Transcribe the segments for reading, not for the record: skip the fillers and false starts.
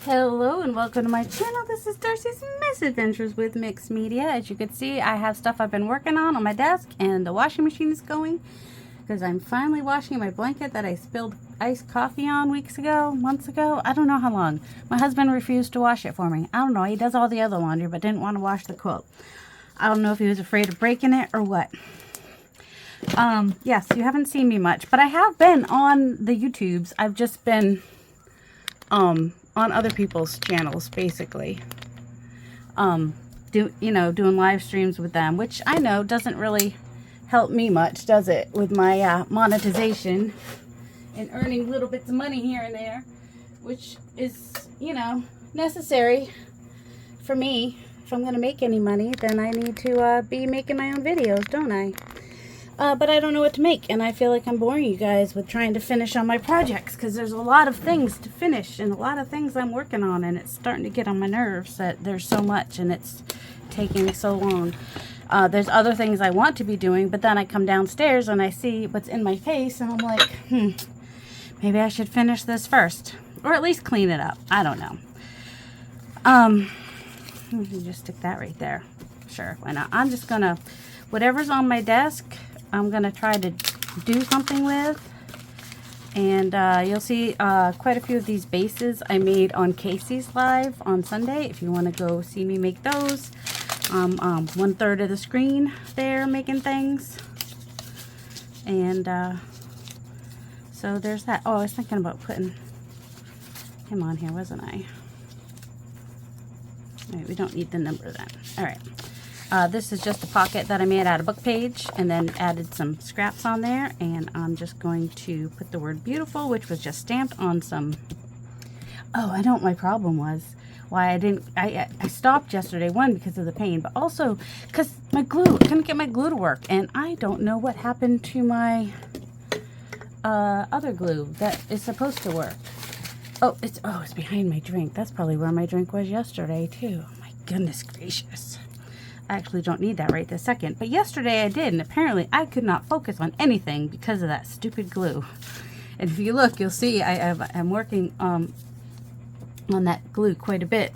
Hello and welcome to my channel. This is Darcy's Misadventures with Mixed Media. As you can see, I have stuff I've been working on my desk, and the washing machine is going because I'm finally washing my blanket that I spilled iced coffee on months ago. I don't know how long. My husband refused to wash it for me. I don't know. He does all the other laundry but didn't want to wash the quilt. I don't know if he was afraid of breaking it or what. Yes, you haven't seen me much, but I have been on the YouTubes. I've just been on other people's channels, basically, doing live streams with them, which I know doesn't really help me much, does it, with my monetization and earning little bits of money here and there, which is, necessary for me. If I'm going to make any money, then I need to be making my own videos, don't I? But I don't know what to make, and I feel like I'm boring you guys with trying to finish on my projects, because there's a lot of things to finish and a lot of things I'm working on, and it's starting to get on my nerves that there's so much and it's taking so long. There's other things I want to be doing, but then I come downstairs and I see what's in my face, and I'm like, maybe I should finish this first, or at least clean it up. I don't know. You can just stick that right there. Sure, why not? I'm just gonna, whatever's on my desk, I'm going to try to do something with. And you'll see quite a few of these bases I made on Casey's live on Sunday. If you want to go see me make those. 1/3 of the screen there making things. And so there's that. Oh, I was thinking about putting him on here, wasn't I? All right, we don't need the number then. All right. This is just a pocket that I made out of book page and then added some scraps on there, and I'm just going to put the word beautiful, which was just stamped on some. Oh, I know what my problem was. Why I stopped yesterday, one, because of the pain, but also because my glue, I couldn't get my glue to work, and I don't know what happened to my other glue that is supposed to work. Oh, it's behind my drink. That's probably where my drink was yesterday too. Oh my goodness gracious. I actually don't need that right this second, but yesterday I did, and apparently I could not focus on anything because of that stupid glue. And if you look, you'll see I'm working on that glue quite a bit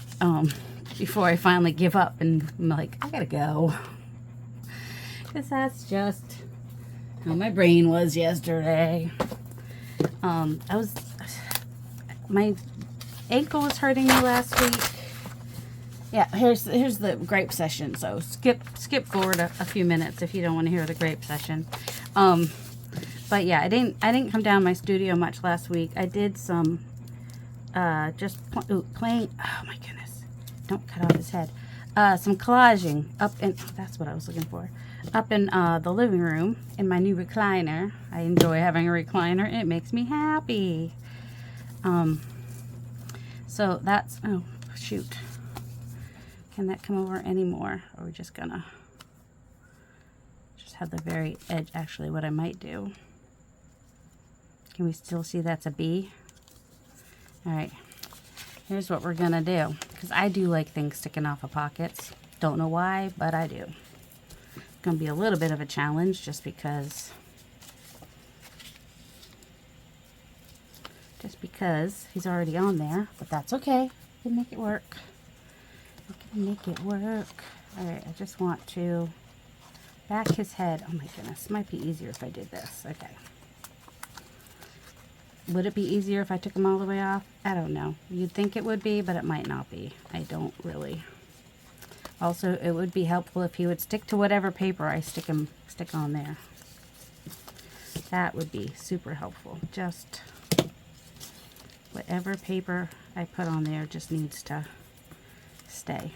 before I finally give up, and I'm like, I gotta go, because that's just how my brain was yesterday. My ankle was hurting me last week. Yeah, here's the grape session. So skip forward a few minutes if you don't want to hear the grape session. But yeah, I didn't come down to my studio much last week. I did some just playing. Oh my goodness! Don't cut off his head. Some collaging up in. That's what I was looking for. Up in the living room in my new recliner. I enjoy having a recliner. It makes me happy. So that's, oh shoot. Can that come over anymore? Or are we just gonna just have the very edge? Actually, what I might do. Can we still see that's a B? All right. Here's what we're gonna do, because I do like things sticking off of pockets. Don't know why, but I do. It's gonna be a little bit of a challenge just because he's already on there, but that's okay. We can make it work. Make it work. All right, I just want to back his head. Oh my goodness, might be easier if I did this. Okay. Would it be easier if I took him all the way off? I don't know. You'd think it would be, but it might not be. I don't really. Also, it would be helpful if he would stick to whatever paper I stick on there. That would be super helpful. Just whatever paper I put on there just needs to stay.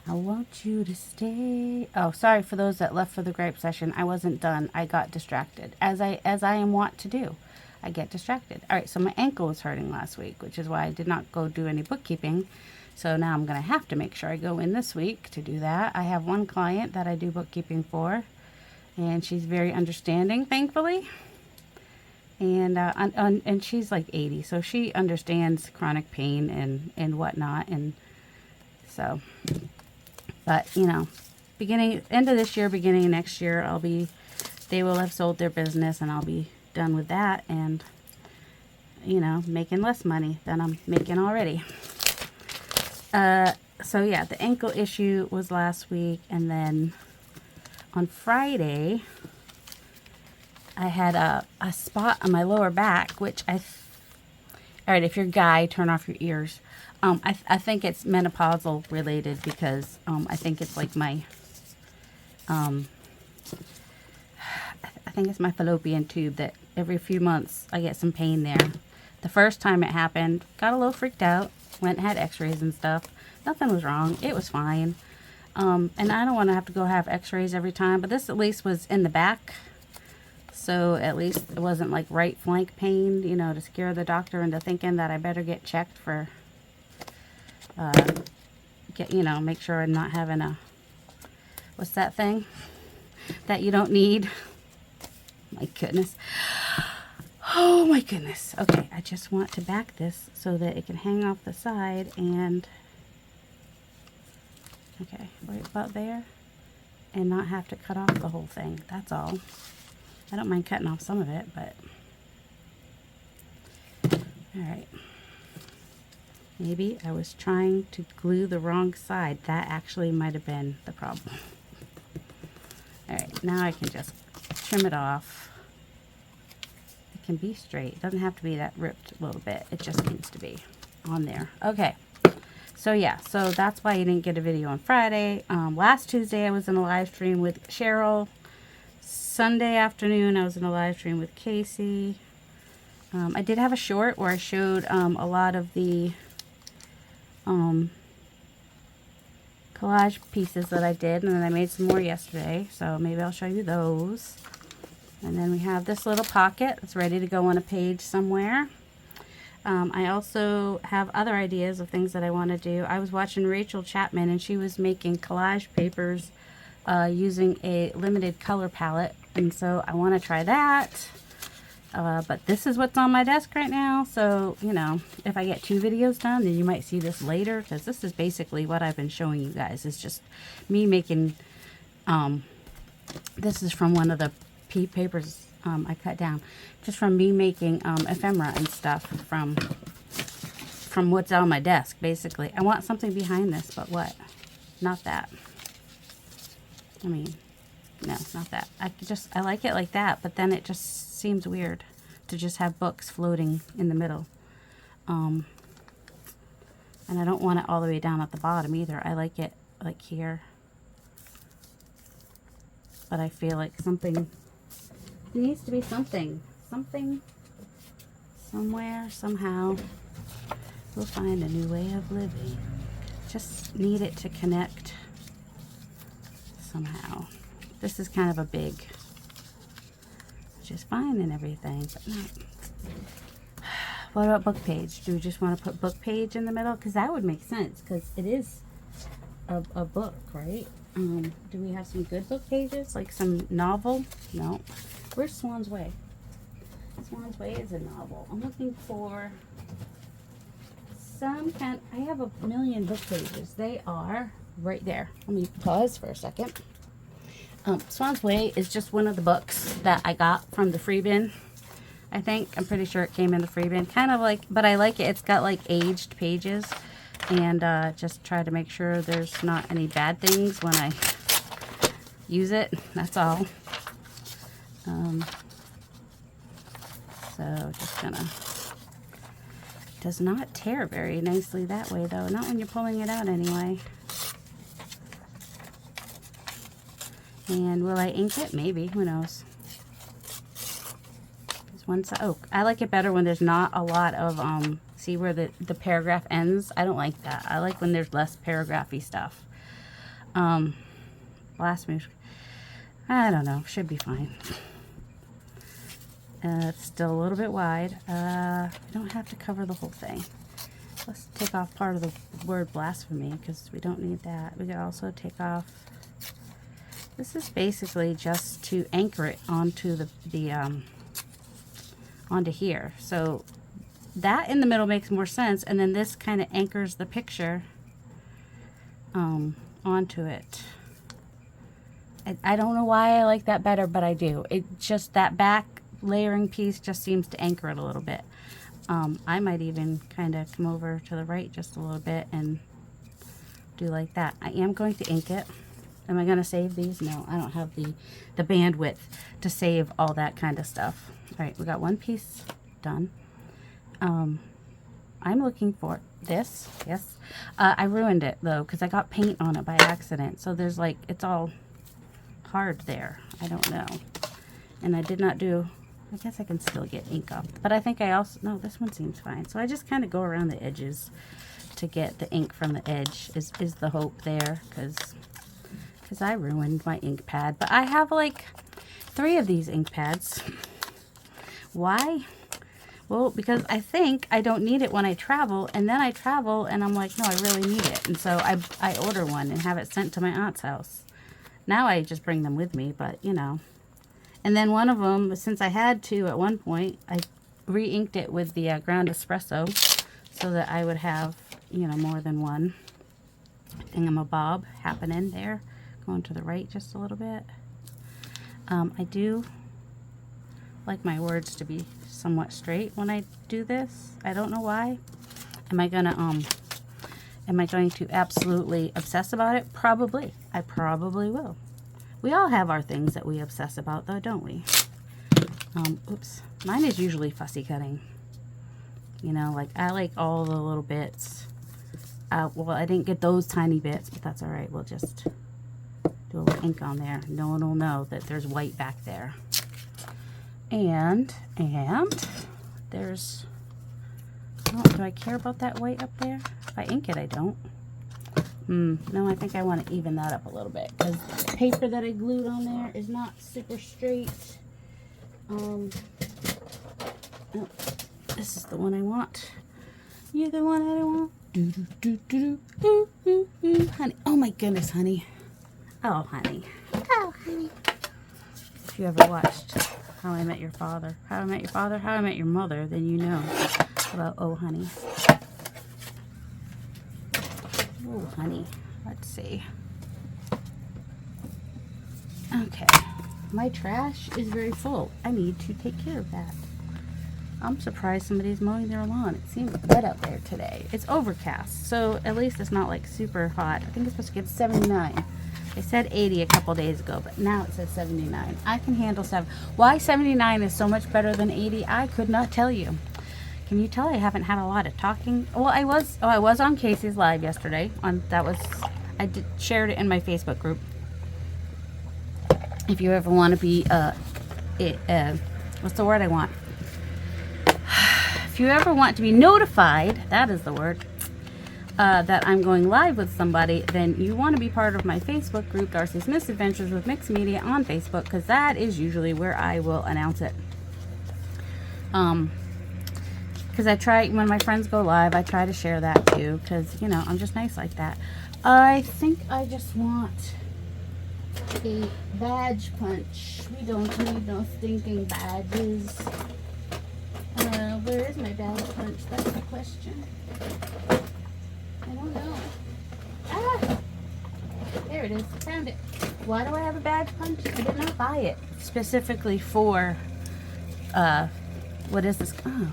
I want you to stay. Oh, sorry for those that left for the grape session. I wasn't done. I got distracted, as I am wont to do. I get distracted. All right, so my ankle was hurting last week, which is why I did not go do any bookkeeping. So now I'm going to have to make sure I go in this week to do that. I have one client that I do bookkeeping for, and she's very understanding, thankfully. And she's like 80, so she understands chronic pain and whatnot, and so, but end of this year, beginning of next year, they will have sold their business, and I'll be done with that, and you know, making less money than I'm making already. So yeah, the ankle issue was last week, and then on Friday I had a spot on my lower back, which all right, if you're a guy, turn off your ears. I think it's menopausal related, because I think it's like my I think it's my fallopian tube that every few months I get some pain there. The first time it happened, got a little freaked out, went and had x-rays and stuff. Nothing was wrong. It was fine. And I don't want to have to go have x-rays every time, but this at least was in the back. So at least it wasn't like right flank pain, you know, to scare the doctor into thinking that I better get checked for, you know, make sure I'm not having a, what's that thing that you don't need? My goodness. Oh my goodness. Okay, I just want to back this so that it can hang off the side, and okay, right about there, and not have to cut off the whole thing. That's all. I don't mind cutting off some of it, but all right. Maybe I was trying to glue the wrong side. That actually might have been the problem. All right, now I can just trim it off. It can be straight. It doesn't have to be that ripped a little bit. It just needs to be on there. Okay. So yeah, so that's why you didn't get a video on Friday. Last Tuesday I was in a live stream with Cheryl. Sunday afternoon I was in a live stream with Casey. I did have a short where I showed a lot of the collage pieces that I did, and then I made some more yesterday, so maybe I'll show you those. And then we have this little pocket that's ready to go on a page somewhere. I also have other ideas of things that I want to do. I was watching Rachel Chapman, and she was making collage papers using a limited color palette, and so I want to try that. But this is what's on my desk right now, so, you know, if I get 2 videos done, then you might see this later, because this is basically what I've been showing you guys. It's just me making, this is from one of the papers I cut down, just from me making ephemera and stuff from what's on my desk, basically. I want something behind this, but what? Not that. I mean, no, not that. I like it like that, but then it just seems weird to just have books floating in the middle. And I don't want it all the way down at the bottom either. I like it like here. But I feel like something, it needs to be something, somewhere, somehow. We'll find a new way of living. Just need it to connect somehow. This is kind of a big, which is fine and everything, but not. What about book page? Do we just want to put book page in the middle? Because that would make sense, because it is a book, right? Do we have some good book pages? Like some novel? No. Where's Swan's Way? Swan's Way is a novel. I'm looking for some kind. I have a million book pages. They are right there. Let me pause for a second. Swan's Way is just one of the books that I got from the free bin. I think. I'm pretty sure it came in the free bin. Kind of like, but I like it. It's got like aged pages. And just try to make sure there's not any bad things when I use it. That's all. So just gonna, does not tear very nicely that way though. Not when you're pulling it out anyway. And will I ink it? Maybe. Who knows? There's one side. Oh, I like it better when there's not a lot of see where the paragraph ends. I don't like that. I like when there's less paragraphy stuff. Last move. I don't know. Should be fine. It's still a little bit wide. I don't have to cover the whole thing. Let's take off part of the word blasphemy, because we don't need that. We could also take off. This is basically just to anchor it onto onto here. So that in the middle makes more sense, and then this kind of anchors the picture onto it. I don't know why I like that better, but I do. It just, that back layering piece just seems to anchor it a little bit. I might even kind of come over to the right just a little bit and do like that. I am going to ink it. Am I going to save these? No, I don't have the bandwidth to save all that kind of stuff. All right, we got one piece done. I'm looking for this. Yes. I ruined it, though, because I got paint on it by accident. So there's like, it's all hard there. I don't know. And I did not do, I guess I can still get ink up. But I think I also, no, this one seems fine. So I just kind of go around the edges to get the ink from the edge is the hope there, because I ruined my ink pad. But I have like 3 of these ink pads. Why? Well, because I think I don't need it when I travel, and then I travel and I'm like, no, I really need it. And so I order one and have it sent to my aunt's house. Now I just bring them with me, but you know. And then one of them, since I had to at one point, I re-inked it with the ground espresso so that I would have, you know, more than one thingamabob happening there. Going to the right just a little bit. I do like my words to be somewhat straight when I do this. I don't know why. Am I going to absolutely obsess about it? Probably. I probably will. We all have our things that we obsess about, though, don't we? Oops. Mine is usually fussy cutting. You know, like, I like all the little bits. Well, I didn't get those tiny bits, but that's all right. We'll just do a little ink on there. No one will know that there's white back there. And there's, oh, do I care about that white up there? If I ink it, I don't. No, I think I want to even that up a little bit, because the paper that I glued on there is not super straight. Oh, this is the one I want. You're the one I want. Honey, oh my goodness, honey. Oh, honey. Oh, honey. If you ever watched How I Met Your Father, How I Met Your Father, How I Met Your Mother, then you know about Oh, honey. Oh, honey. Let's see. Okay. My trash is very full. I need to take care of that. I'm surprised somebody's mowing their lawn. It seems wet out there today. It's overcast, so at least it's not like super hot. I think it's supposed to get 79. They said 80 a couple days ago, but now it says 79. I can handle 7. Why 79 is so much better than 80, I could not tell you. Can you tell I haven't had a lot of talking? Well, I was on Casey's live yesterday. I shared it in my Facebook group. If you ever want to be what's the word I want? If you ever want to be notified, that is the word, that I'm going live with somebody, then you want to be part of my Facebook group, Darcy's Misadventures with Mixed Media on Facebook, because that is usually where I will announce it. Because I try, when my friends go live, I try to share that too, because, you know, I'm just nice like that. I think I just want a badge punch. We don't need no stinking badges. Where is my badge punch? That's the question. I don't know. Ah! There it is. Found it. Why do I have a badge punch? I did not buy it specifically for, what is this? Oh.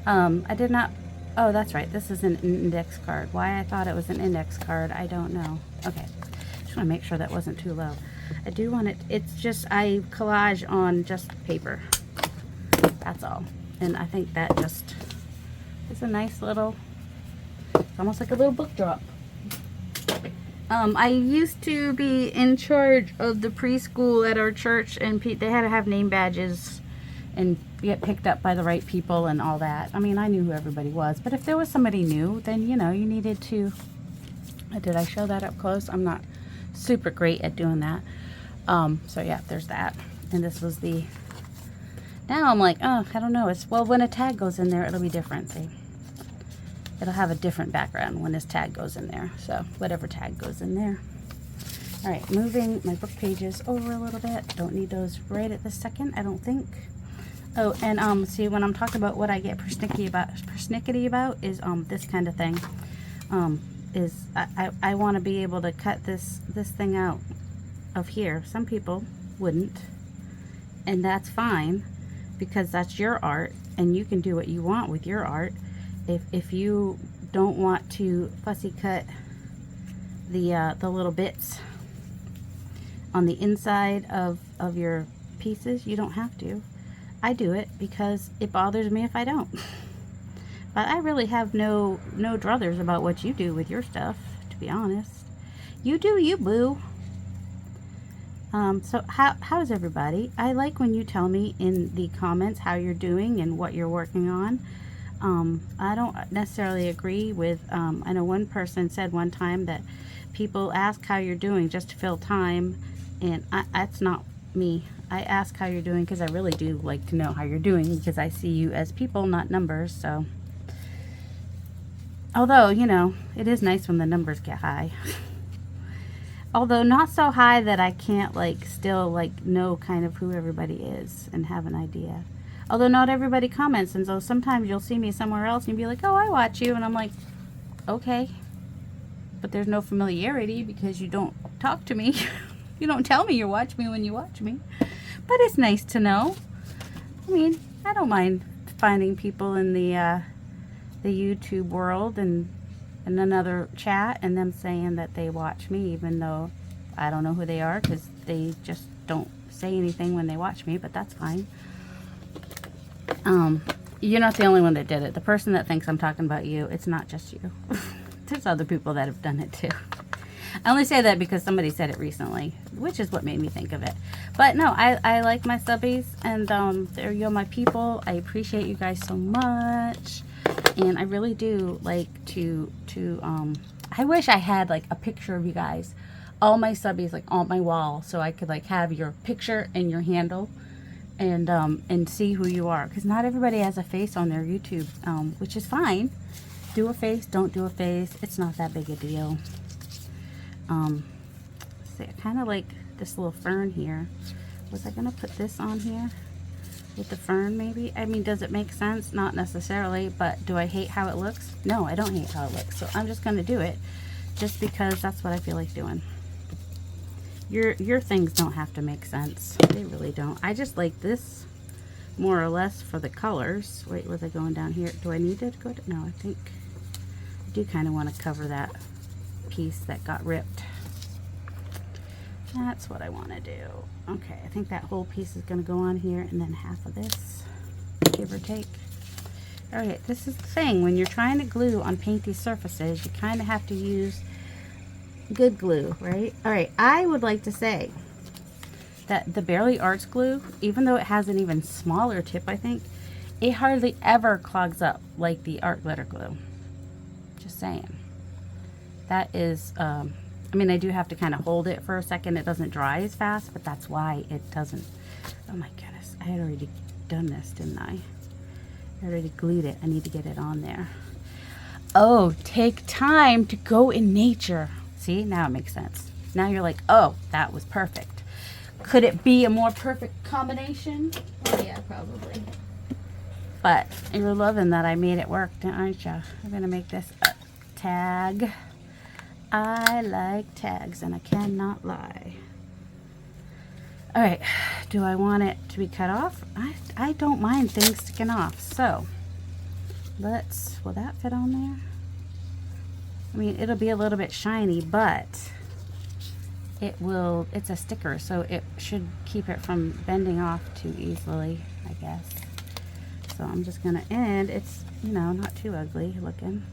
I did not, oh, that's right. This is an index card. Why I thought it was an index card, I don't know. Okay. Just want to make sure that wasn't too low. I do want it, it's just, I collage on just paper. That's all. And I think that just is a nice little, it's almost like a little book drop. I used to be in charge of the preschool at our church, and they had to have name badges and get picked up by the right people and all that. I mean, I knew who everybody was, but if there was somebody new, then, you know, you needed to, did I show that up close? I'm not super great at doing that. So yeah, there's that. And this was the, now I'm like, oh, I don't know. It's, well, when a tag goes in there, it'll be different, see? It'll have a different background when this tag goes in there. So whatever tag goes in there. All right, moving my book pages over a little bit. Don't need those right at this second, I don't think. Oh, and see, when I'm talking about what I get persnickety about is this kind of thing. Is I want to be able to cut this thing out of here. Some people wouldn't, and that's fine, because that's your art and you can do what you want with your art. If you don't want to fussy cut the little bits on the inside of your pieces, you don't have to. I do it because it bothers me if I don't. But I really have no druthers about what you do with your stuff, to be honest. You do you, boo. So how's everybody? I like when you tell me in the comments how you're doing and what you're working on. I don't necessarily agree with, I know one person said one time that people ask how you're doing just to fill time, and that's not me. I ask how you're doing because I really do like to know how you're doing, because I see you as people, not numbers. So, although, you know, it is nice when the numbers get high. Although not so high that I can't like still like know kind of who everybody is and have an idea. Although not everybody comments, and so sometimes you'll see me somewhere else and you'll be like, oh, I watch you, and I'm like, okay, but there's no familiarity because you don't talk to me. You don't tell me you watch me when you watch me. But it's nice to know. I mean, I don't mind finding people in the YouTube world and in another chat and them saying that they watch me, even though I don't know who they are because they just don't say anything when they watch me, but that's fine. You're not the only one that did it. The person that thinks I'm talking about you, it's not just you. There's other people that have done it too. I only say that because somebody said it recently, which is what made me think of it. But no, I like my subbies, and you're my people. I appreciate you guys so much, and I really do like to I wish I had like a picture of you guys, all my subbies, like on my wall, so I could like have your picture and your handle, and see who you are, because not everybody has a face on their YouTube, which is fine. Do a face, don't do a face, it's not that big a deal. See, I kind of like this little fern here. Was I gonna put this on here with the fern maybe? I mean, does it make sense? Not necessarily, but do I hate how it looks? No, I don't hate how it looks, so I'm just gonna do it just because that's what I feel like doing. Your things don't have to make sense. They really don't. I just like this more or less for the colors. Wait, was I going down here? Do I need to go? No, I think I do kind of want to cover that piece that got ripped. That's what I want to do. Okay, I think that whole piece is going to go on here, and then half of this, give or take. All right, this is the thing. When you're trying to glue on painty surfaces, you kind of have to use good glue, right? All right, I would like to say that the Barely Arts glue, even though it has an even smaller tip, I think, it hardly ever clogs up like the art glitter glue. Just saying. That is, I mean, I do have to kind of hold it for a second. It doesn't dry as fast, but that's why it doesn't. Oh my goodness, I had already done this, didn't I? I already glued it. I need to get it on there. Oh, take time to go in nature. See, now it makes sense. Now you're like, oh, that was perfect. Could it be a more perfect combination? Oh yeah, probably. But you're loving that I made it work, aren't you? I'm gonna make this a tag. I like tags, and I cannot lie. All right, do I want it to be cut off? I don't mind things sticking off. So let's, will that fit on there? I mean, it'll be a little bit shiny, but it will, it's a sticker, so it should keep it from bending off too easily, I guess. So I'm just gonna, and it's, you know, not too ugly looking.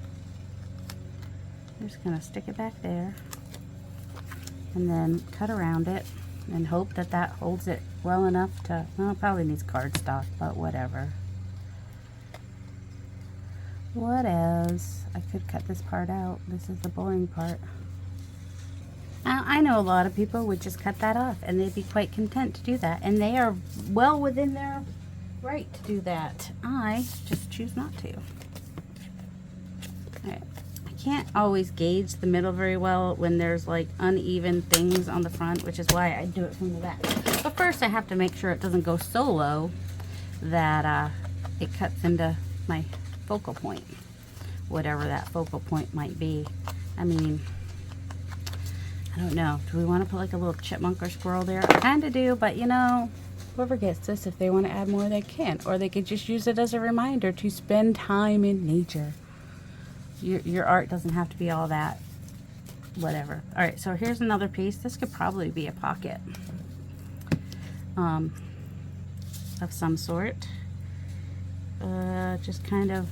I'm just gonna stick it back there and then cut around it and hope that that holds it well enough to, well, it probably needs cardstock, but whatever. What else? I could cut this part out. This is the boring part. I know a lot of people would just cut that off and they'd be quite content to do that, and they are well within their right to do that. I just choose not to. All right. I can't always gauge the middle very well when there's like uneven things on the front, which is why I do it from the back. But first I have to make sure it doesn't go so low that it cuts into my focal point, whatever that focal point might be. I mean, I don't know. Do we want to put like a little chipmunk or squirrel there? I kind of do, but you know, whoever gets this, if they want to add more, they can. Or they could just use it as a reminder to spend time in nature. Your art doesn't have to be all that, whatever. All right, so here's another piece. This could probably be a pocket of some sort. Just kind of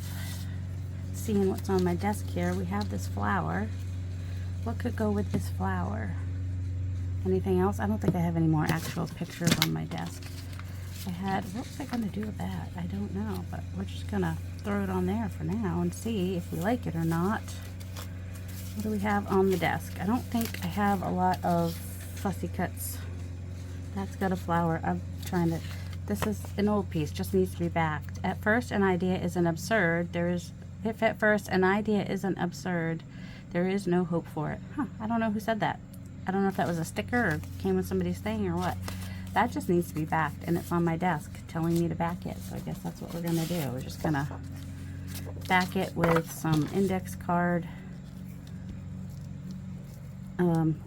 seeing what's on my desk here. We have this flower. What could go with this flower? Anything else? I don't think I have any more actual pictures on my desk. What was I going to do with that? I don't know, but we're just going to throw it on there for now and see if we like it or not. What do we have on the desk? I don't think I have a lot of fussy cuts. That's got a flower. I'm trying to... This is an old piece, just needs to be backed. At first, an idea isn't absurd. If at first an idea isn't absurd, there is no hope for it. Huh, I don't know who said that. I don't know if that was a sticker or came with somebody's thing or what. That just needs to be backed, and it's on my desk telling me to back it. So I guess that's what we're gonna do. We're just gonna back it with some index card.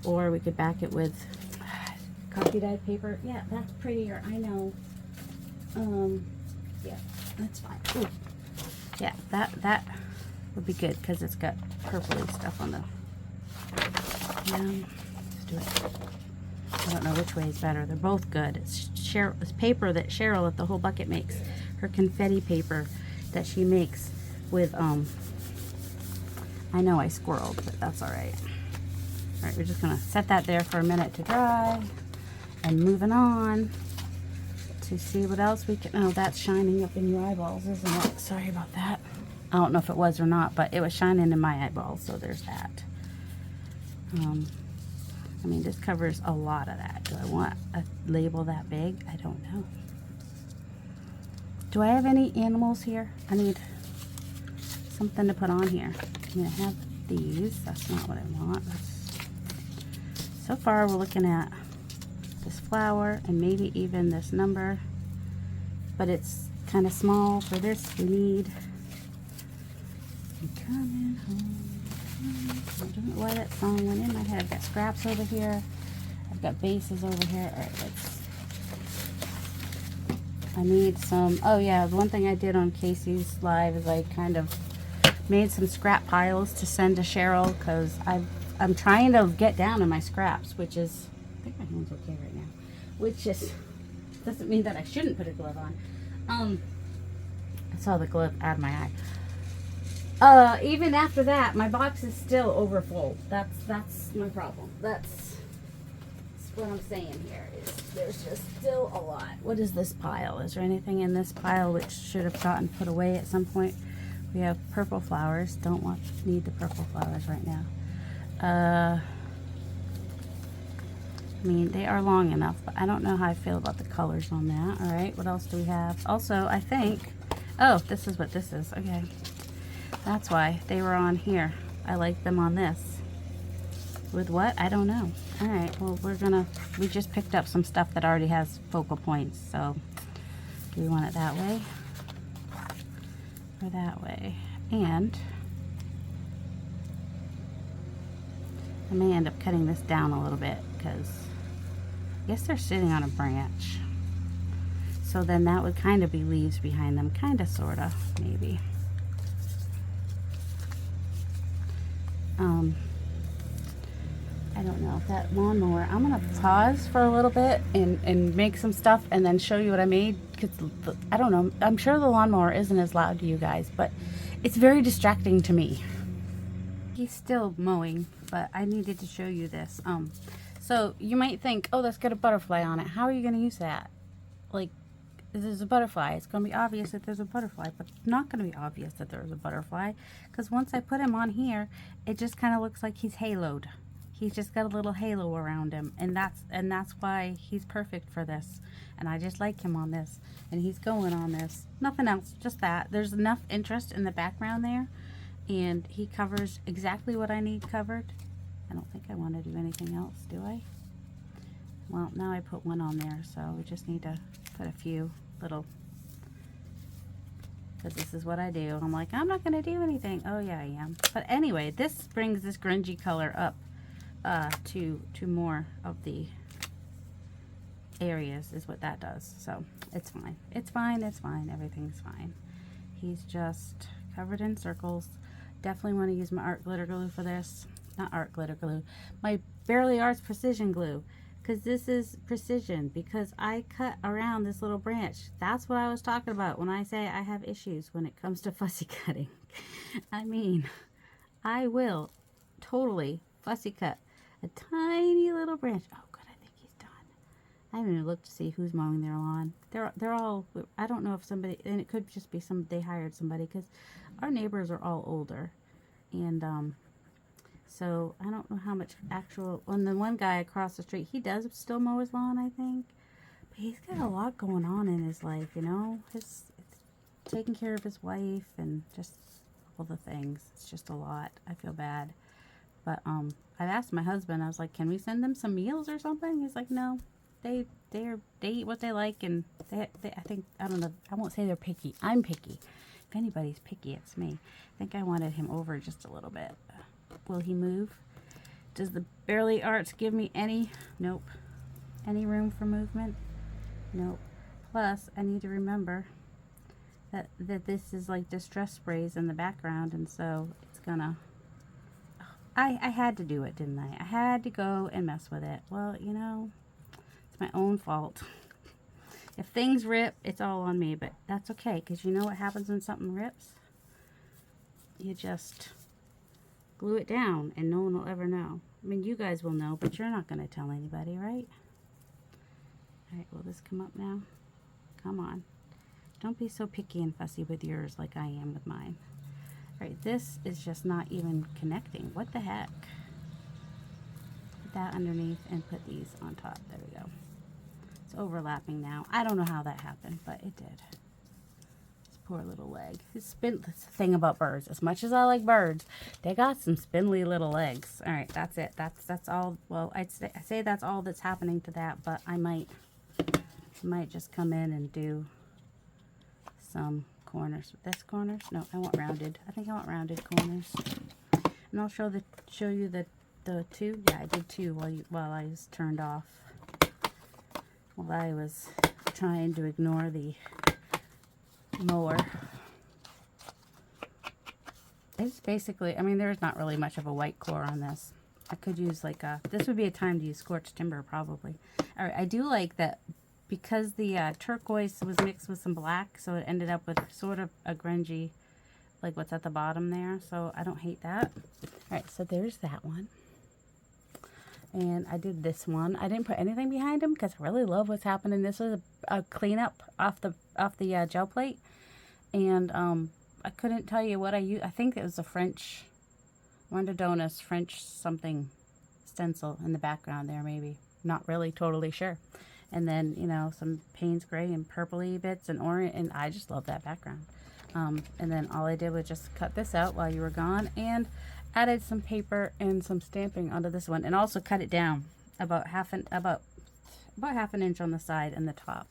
Or we could back it with coffee dyed paper. Yeah, that's prettier, I know. Yeah, that's fine. Ooh. Yeah, that would be good because it's got purpley stuff on the... let's do it. I don't know which way is better. They're both good. It's paper that Cheryl at the Whole Bucket makes. Her confetti paper that she makes with, I know I squirreled, but that's all right. All right, we're just gonna set that there for a minute to dry and moving on to see what else we can... Oh, that's shining up in your eyeballs, isn't it? Sorry about that. I don't know if it was or not, but it was shining in my eyeballs, so there's that. I mean, this covers a lot of that. Do I want a label that big? I don't know. Do I have any animals here? I need something to put on here. I mean, I have these. That's not what I want. So far, we're looking at this flower and maybe even this number, but it's kind of small for this. We need... I'm coming home. I don't know why that song went in my head. I've got scraps over here. I've got bases over here. All right, I need some... Oh yeah, the one thing I did on Casey's live is I kind of made some scrap piles to send to Cheryl because I'm trying to get down to my scraps, which is... I think my hand's okay right now. Which is... doesn't mean that I shouldn't put a glove on. I saw the glove out of my eye. Even after that, my box is still overfull. That's my problem. That's what I'm saying here. Is there's just still a lot. What is this pile? Is there anything in this pile which should have gotten put away at some point? We have purple flowers. Need the purple flowers right now. I mean, they are long enough, but I don't know how I feel about the colors on that. All right, what else do we have? Also, I think... Oh, this is what this is. Okay. That's why they were on here. I like them on this. With what? I don't know. All right, well, we just picked up some stuff that already has focal points, so do we want it that way or that way? And I may end up cutting this down a little bit because I guess they're sitting on a branch. So then that would kind of be leaves behind them, kind of, sort of, maybe. I don't know, that lawnmower, I'm going to pause for a little bit and make some stuff and then show you what I made, because I don't know, I'm sure the lawnmower isn't as loud to you guys, but it's very distracting to me. He's still mowing, but I needed to show you this. So you might think, oh, that's got a butterfly on it. How are you going to use that? Like, there's a butterfly. It's going to be obvious that there's a butterfly, but it's not going to be obvious that there's a butterfly, because once I put him on here, it just kind of looks like he's haloed. He's just got a little halo around him, and that's why he's perfect for this. And I just like him on this, and he's going on this. Nothing else, just that. There's enough interest in the background there, and he covers exactly what I need covered. I don't think I want to do anything else, do I? Well, now I put one on there, so we just need to put a few little, because this is what I do. I'm like, I'm not going to do anything. Oh yeah, I am. But anyway, this brings this grungy color up to more of the areas is what that does. So it's fine. It's fine. It's fine. Everything's fine. He's just covered in circles. Definitely want to use my art glitter glue for this. Not art glitter glue. My Barely Arts precision glue. Because this is precision. Because I cut around this little branch. That's what I was talking about when I say I have issues when it comes to fussy cutting. I mean, I will totally fussy cut a tiny little branch. Oh, good. I think he's done. I haven't even looked to see who's mowing their lawn. They're all, I don't know if somebody, and it could just be they hired somebody, because our neighbors are all older. And, so I don't know how much actual, and the one guy across the street, he does still mow his lawn, I think. But he's got a lot going on in his life, you know. It's taking care of his wife and just all the things. It's just a lot. I feel bad. But I asked my husband, I was like, can we send them some meals or something? He's like, no. They eat what they like, and they I think, I don't know, I won't say they're picky. I'm picky. If anybody's picky, it's me. I think I wanted him over just a little bit. Will he move? Does the Barely Arts give me any? Nope. Any room for movement? Nope. Plus, I need to remember that this is like distress sprays in the background, and so it's gonna... I had to do it, didn't I? I had to go and mess with it. Well, you know, it's my own fault. If things rip, it's all on me, but that's okay, because you know what happens when something rips? You just glue it down, and no one will ever know. I mean, you guys will know, but you're not going to tell anybody, right? Alright, will this come up now? Come on. Don't be so picky and fussy with yours like I am with mine. Alright, this is just not even connecting. What the heck? Put that underneath and put these on top. There we go. It's overlapping now. I don't know how that happened, but it did. Poor little leg. That's the thing about birds. As much as I like birds, they got some spindly little legs. All right, that's it. That's all. Well, I say that's all that's happening to that, but I might just come in and do some corners. This corners? No, I want rounded. I think I want rounded corners. And I'll show you the two. Yeah, I did two while I was turned off. While I was trying to ignore the mower. It's basically, I mean, there's not really much of a white core on this. I could use like this would be a time to use scorched timber probably. All right, I do like that because the turquoise was mixed with some black, so it ended up with sort of a grungy, like what's at the bottom there. So I don't hate that. All right, so there's that one. And I did this one. I didn't put anything behind them because I really love what's happening. This was a cleanup off the gel plate. And I couldn't tell you what I used. I think it was a French Rondodonis French something stencil in the background there, maybe. Not really totally sure. And then, you know, some Payne's Gray and purpley bits and orange. And I just love that background. And then all I did was just cut this out while you were gone. And added some paper and some stamping onto this one, and also cut it down about half an inch on the side and the top,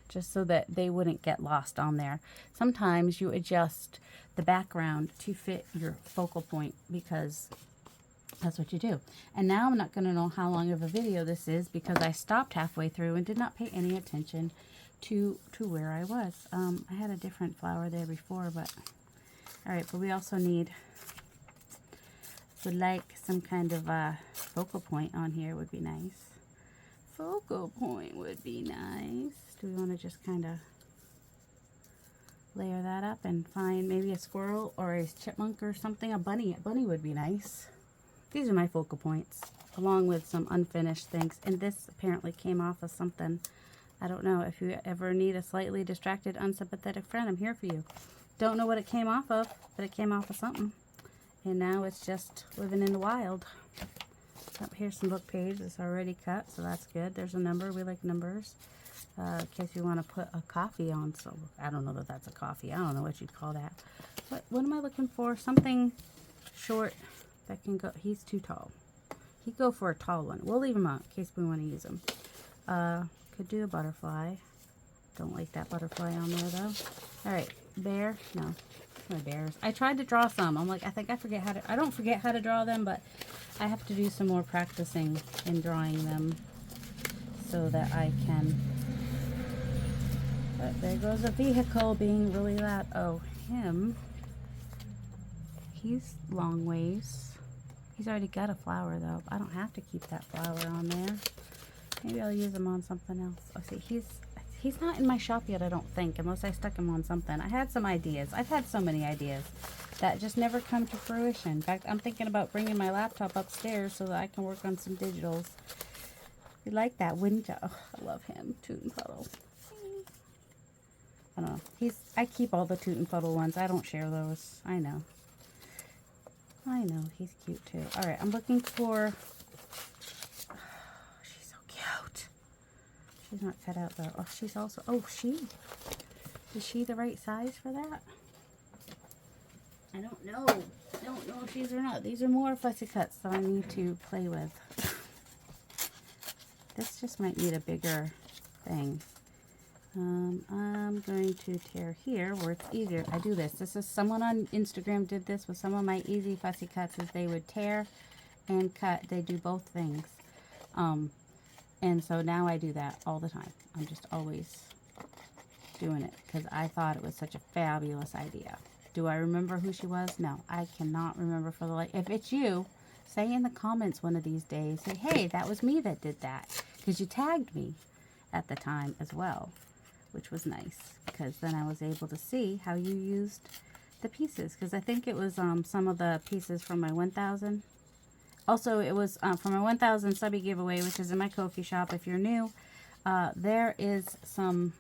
just so that they wouldn't get lost on there. Sometimes you adjust the background to fit your focal point because that's what you do. And now I'm not going to know how long of a video this is because I stopped halfway through and did not pay any attention to where I was. I had a different flower there before, but all right. But we also need. Would like some kind of focal point on here would be nice. Focal point would be nice. Do we want to just kind of layer that up and find maybe a squirrel or a chipmunk or something? A bunny. A bunny would be nice. These are my focal points, along with some unfinished things. And this apparently came off of something. I don't know. If you ever need a slightly distracted, unsympathetic friend, I'm here for you. Don't know what it came off of, but it came off of something. And now it's just living in the wild. Up here's some book page that's already cut, so that's good. There's a number. We like numbers. In case you want to put a coffee on. So I don't know that that's a coffee. I don't know what you'd call that. But what am I looking for? Something short that can go. He's too tall. He'd go for a tall one. We'll leave him out in case we want to use him. Could do a butterfly. Don't like that butterfly on there though. All right, bear. No. My bears. I tried to draw some. I'm like, I think I forget how to, I don't forget how to draw them, but I have to do some more practicing in drawing them. so that I can, but there goes a vehicle being really loud. Oh, him, he's long ways. He's already got a flower though. I don't have to keep that flower on there. Maybe I'll use him on something else. Oh, see, he's not in my shop yet, I don't think, unless I stuck him on something. I had some ideas. I've had so many ideas that just never come to fruition. In fact, I'm thinking about bringing my laptop upstairs so that I can work on some digitals. You'd like that, wouldn't you? Oh, I love him, Toot and Puddle. I don't know. I keep all the Toot and Puddle ones. I don't share those. I know. I know, he's cute too. All right, I'm looking for, oh, she's so cute. She's not cut out though. Oh, she's also, oh, is she the right size for that? I don't know. I don't know if she's or not. These are more fussy cuts that I need to play with. This just might need a bigger thing. I'm going to tear here where it's easier. I do this. This is someone on Instagram did this with some of my easy fussy cuts, is they would tear and cut. They do both things. And so now I do that all the time. I'm just always doing it because I thought it was such a fabulous idea. Do I remember who she was? No, I cannot remember for the life. If it's you, say in the comments one of these days, say, hey, that was me that did that, because you tagged me at the time as well, which was nice because then I was able to see how you used the pieces, because I think it was some of the pieces from my 1000. Also, it was from my 1000 subby giveaway, which is in my Ko-fi shop. If you're new, there is some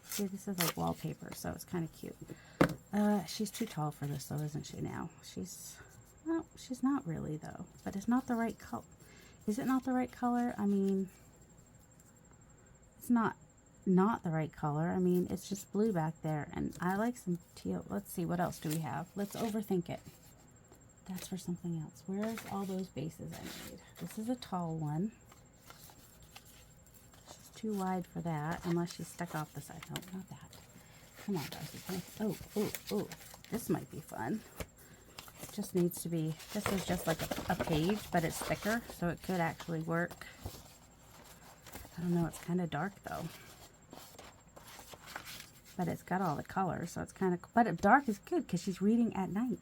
see, this is like wallpaper, so it's kind of cute. She's too tall for this though, isn't she now? Well, she's not really though, but it's not the right color. Is it not the right color? I mean, it's not the right color. I mean, it's just blue back there, and I like some teal. Let's see, what else do we have? Let's overthink it. That's for something else. Where's all those bases I made? This is a tall one. She's too wide for that, unless she's stuck off the side. No, not that. Come on, Darcy. Oh, this might be fun. It just needs to be, this is just like a page, but it's thicker, so it could actually work. I don't know, it's kind of dark though. But it's got all the colors, so it's kind of, but dark is good because she's reading at night.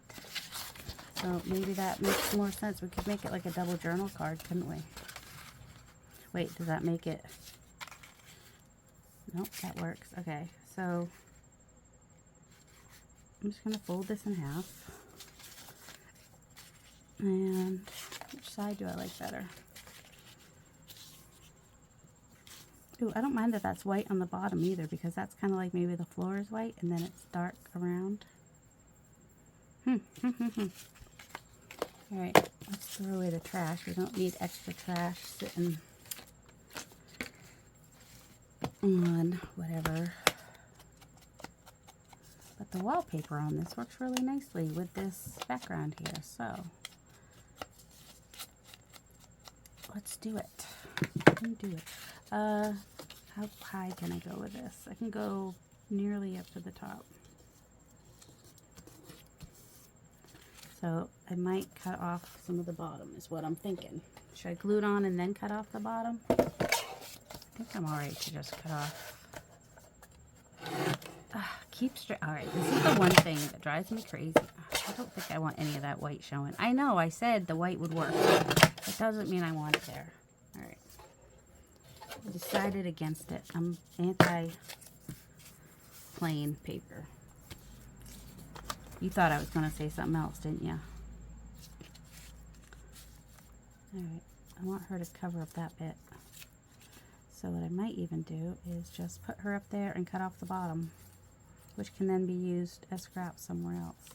So maybe that makes more sense. We could make it like a double journal card, couldn't we? Wait, does that make it? Nope, that works. Okay, so I'm just going to fold this in half. And which side do I like better? Ooh, I don't mind that that's white on the bottom either, because that's kind of like maybe the floor is white and then it's dark around. Alright, let's throw away the trash. We don't need extra trash sitting on whatever. But the wallpaper on this works really nicely with this background here, so let's do it. How high can I go with this? I can go nearly up to the top. So I might cut off some of the bottom is what I'm thinking. Should I glue it on and then cut off the bottom? I think I'm alright to just cut off. Keep straight. Alright, this is the one thing that drives me crazy. I don't think I want any of that white showing. I know I said the white would work. It doesn't mean I want it there. Alright. I decided against it. I'm anti-plain paper. You thought I was going to say something else, didn't you? Alright, I want her to cover up that bit. So what I might even do is just put her up there and cut off the bottom, which can then be used as scraps somewhere else.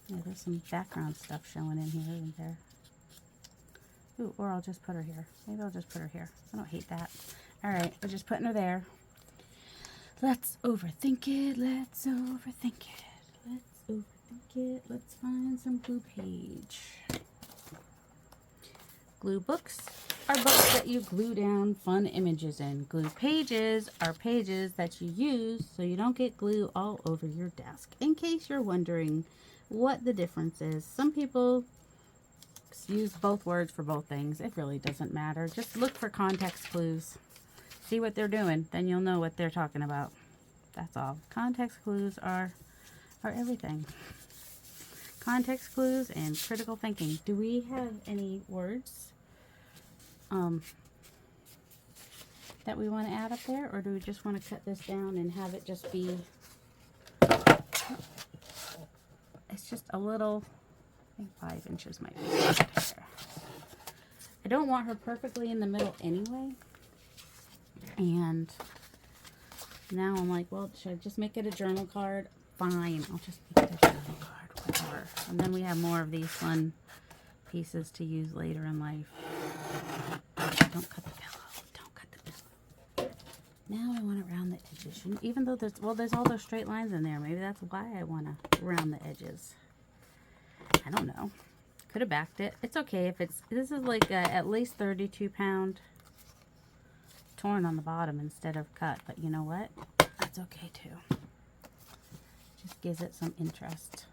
Yeah, there's some background stuff showing in here, isn't there? Ooh, or I'll just put her here. Maybe I'll just put her here. I don't hate that. Alright, we're just putting her there. Let's overthink it. Let's overthink it. Let's overthink it. Let's find some glue page. Glue books are books that you glue down fun images in. Glue pages are pages that you use so you don't get glue all over your desk. In case you're wondering what the difference is. Some people use both words for both things. It really doesn't matter. Just look for context clues. See what they're doing. Then you'll know what they're talking about. That's all. Context clues are everything. Context clues and critical thinking. Do we have any words that we want to add up there? Or do we just want to cut this down and have it just be... It's just a little... I think 5 inches might be good. I don't want her perfectly in the middle anyway. And now I'm like, well, should I just make it a journal card? Fine, I'll just make it a journal card, whatever. And then we have more of these fun pieces to use later in life. Don't cut the pillow. Don't cut the pillow. Now I want to round the edges. Even though there's all those straight lines in there. Maybe that's why I want to round the edges. I don't know. Could have backed it. It's okay if it's... This is like at least 32 pound torn on the bottom instead of cut. But you know what? That's okay too. Just gives it some interest.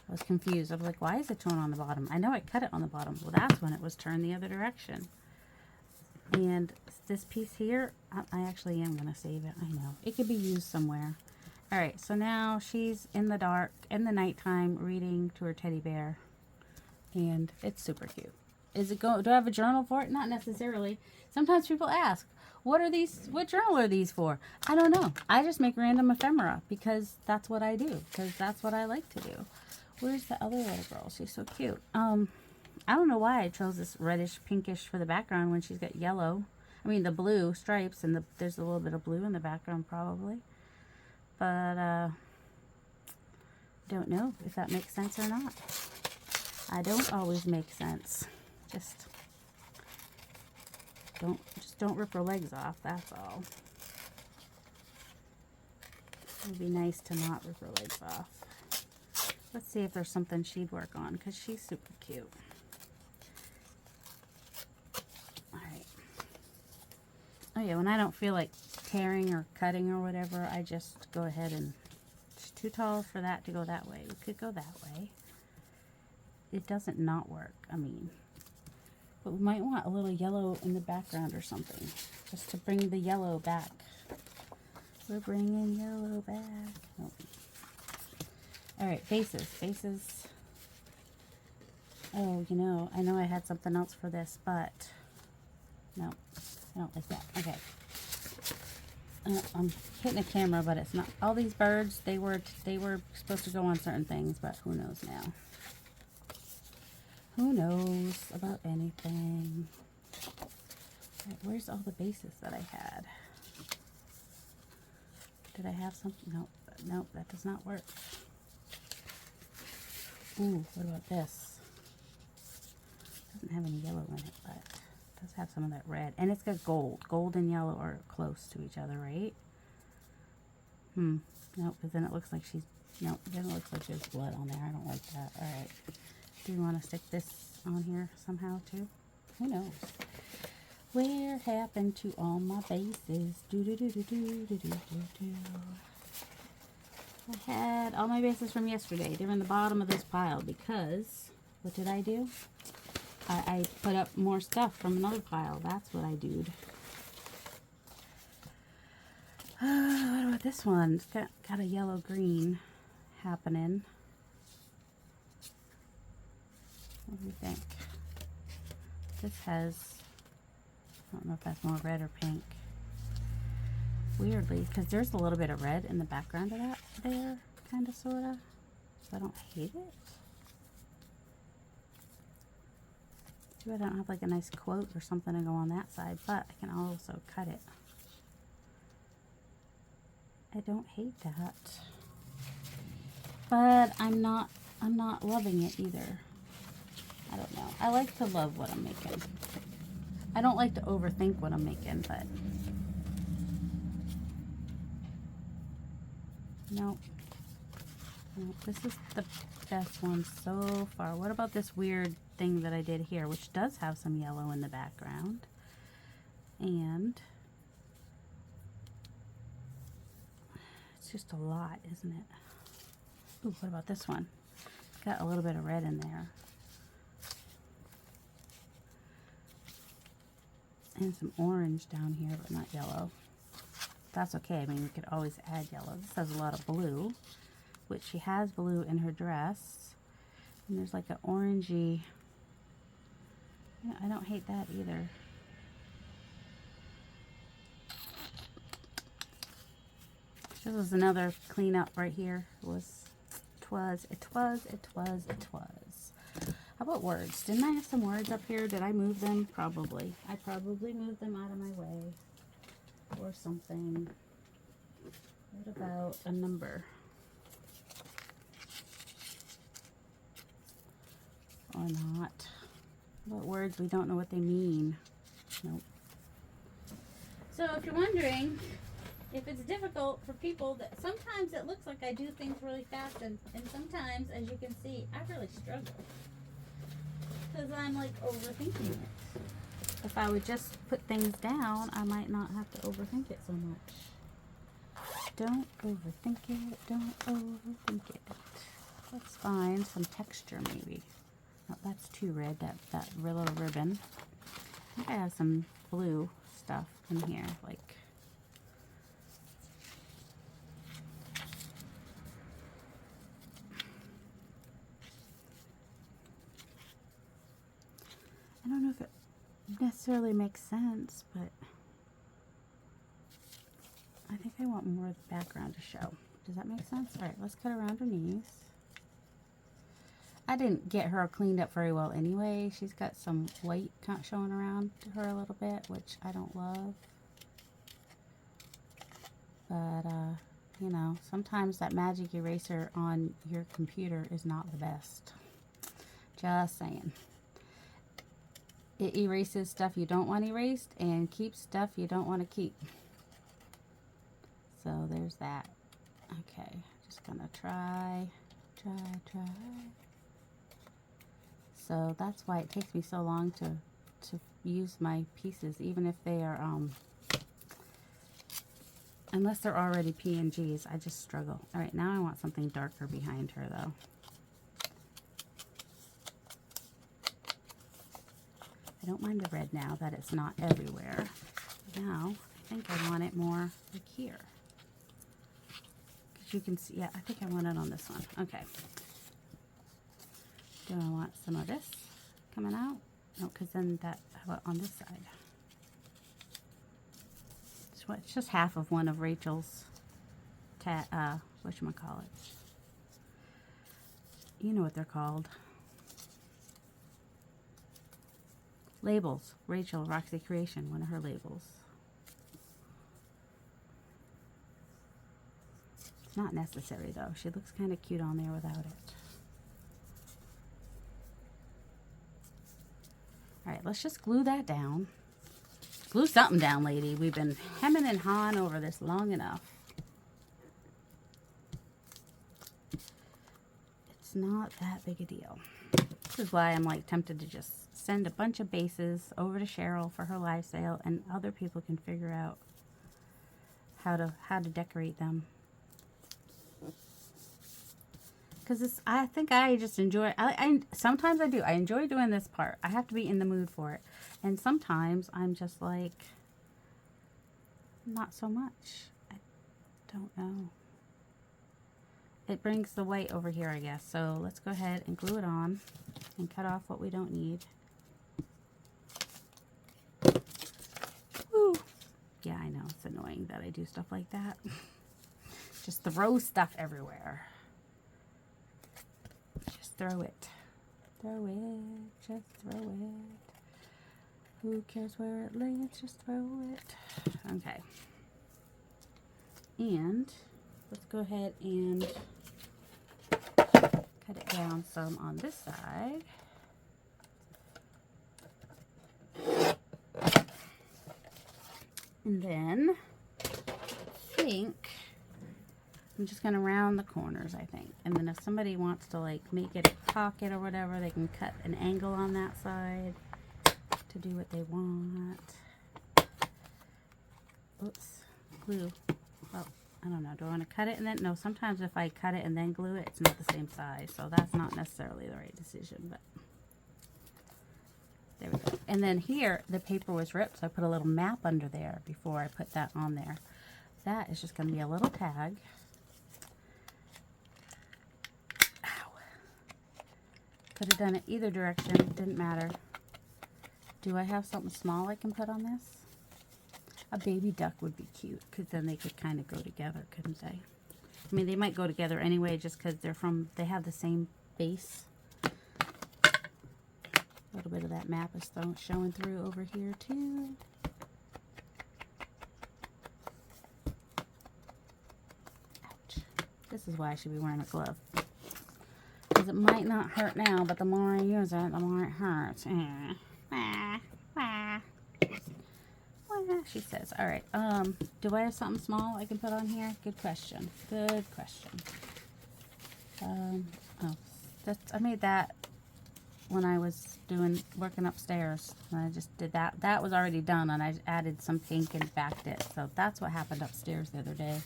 I was confused. I was like, why is it torn on the bottom? I know I cut it on the bottom. Well, that's when it was turned the other direction. And this piece here, I actually am going to save it. I know. It could be used somewhere. Alright, so now she's in the dark, in the nighttime, reading to her teddy bear. And it's super cute. Do I have a journal for it? Not necessarily. Sometimes people ask, what journal are these for? I don't know. I just make random ephemera because that's what I do. Because that's what I like to do. Where's the other little girl? She's so cute. I don't know why I chose this reddish pinkish for the background when she's got yellow. I mean the blue stripes, and there's a little bit of blue in the background probably. But don't know if that makes sense or not. I don't always make sense. Just don't rip her legs off, that's all. It would be nice to not rip her legs off. Let's see if there's something she'd work on, because she's super cute. Alright. Oh yeah, when I don't feel like tearing or cutting or whatever, I just go ahead and... It's too tall for that to go that way. We could go that way. It doesn't not work, I mean... But we might want a little yellow in the background or something, just to bring the yellow back. We're bringing yellow back. Nope. All right, faces. Faces. Oh, you know, I know I had something else for this, but no, I don't like that. Okay. I'm hitting the camera, but it's not. All these birds, they were supposed to go on certain things, but who knows now. Who knows about anything? Right, where's all the bases that I had? Did I have something? Nope. Nope, that does not work. Ooh, what about this? Doesn't have any yellow in it, but it does have some of that red. And it's got gold. Gold and yellow are close to each other, right? Nope, because then it looks like she's... Nope, then it looks like there's blood on there. I don't like that. Alright. Do you want to stick this on here somehow too? Who knows? Where happened to all my bases? I had all my bases from yesterday. They're in the bottom of this pile because, what did I do? I put up more stuff from another pile. That's what I did. What about this one? It's got a yellow-green happening. What do you think? This has, I don't know if that's more red or pink. Weirdly, because there's a little bit of red in the background of that there, kind of, sort of. So I don't hate it. Too bad I don't have like a nice quote or something to go on that side, but I can also cut it. I don't hate that. But I'm not loving it either. I don't know. I like to love what I'm making. I don't like to overthink what I'm making, but nope. Nope. This is the best one so far. What about this weird thing that I did here, which does have some yellow in the background? And it's just a lot, isn't it? Ooh, what about this one? It's got a little bit of red in there. And some orange down here, but not yellow. That's okay. I mean, we could always add yellow. This has a lot of blue, which she has blue in her dress. And there's like an orangey. Yeah, I don't hate that either. This was another cleanup right here. It was. How about words? Didn't I have some words up here? Did I move them? Probably. I probably moved them out of my way. Or something. What about a number? Or not? What about words we don't know what they mean? Nope. So if you're wondering if it's difficult for people, that sometimes it looks like I do things really fast, and sometimes, as you can see, I really struggle. Because I'm like overthinking it. If I would just put things down, I might not have to overthink it so much. Don't overthink it. Don't overthink it. Let's find some texture maybe. Oh, that's too red, that little ribbon. I think I have some blue stuff in here, like. I don't know if it necessarily makes sense, but I think I want more of the background to show. Does that make sense? All right, let's cut around her knees. I didn't get her cleaned up very well anyway. She's got some white showing around to her a little bit, which I don't love. But, you know, sometimes that magic eraser on your computer is not the best. Just saying. It erases stuff you don't want erased and keeps stuff you don't want to keep. So there's that. Okay, just gonna try. So that's why it takes me so long to use my pieces, even if they are, unless they're already PNGs, I just struggle. All right, now I want something darker behind her though. I don't mind the red now that it's not everywhere. Now, I think I want it more like here. Because you can see, yeah, I think I want it on this one. Okay. Do I want some of this coming out? No, because then that, how about on this side? It's just half of one of Rachel's, whatchamacallit. You know what they're called. Labels. Rachel, Roxy Creation, one of her labels. It's not necessary though. She looks kind of cute on there without it. Alright, let's just glue that down. Glue something down, lady. We've been hemming and hawing over this long enough. It's not that big a deal. This is why I'm like tempted to just send a bunch of bases over to Cheryl for her live sale, and other people can figure out how to decorate them. Because I think I just enjoy. Sometimes I do. I enjoy doing this part. I have to be in the mood for it, and sometimes I'm just like not so much. I don't know. It brings the white over here, I guess. So let's go ahead and glue it on and cut off what we don't need. Woo. Yeah, I know. It's annoying that I do stuff like that. Just throw stuff everywhere. Just throw it. Throw it. Just throw it. Who cares where it lands? Just throw it. Okay. And let's go ahead and cut it down some on this side. And then I think I'm just going to round the corners, I think. And then if somebody wants to like make it a pocket or whatever, they can cut an angle on that side to do what they want. Oops, glue. Oh, I don't know. Do I want to cut it and then? No, sometimes if I cut it and then glue it, it's not the same size. So that's not necessarily the right decision, but there we go. And then here, the paper was ripped, so I put a little map under there before I put that on there. That is just going to be a little tag. Ow. Could have done it either direction. Didn't matter. Do I have something small I can put on this? A baby duck would be cute, because then they could kind of go together, couldn't they? I mean, they might go together anyway, just because they have the same base. A little bit of that map is showing through over here, too. Ouch. This is why I should be wearing a glove. Because it might not hurt now, but the more I use it, the more it hurts. She says, all right, do I have something small I can put on here? Good question. Good question. I made that when I was working upstairs. And I just did that. That was already done, and I added some pink and backed it. So that's what happened upstairs the other day.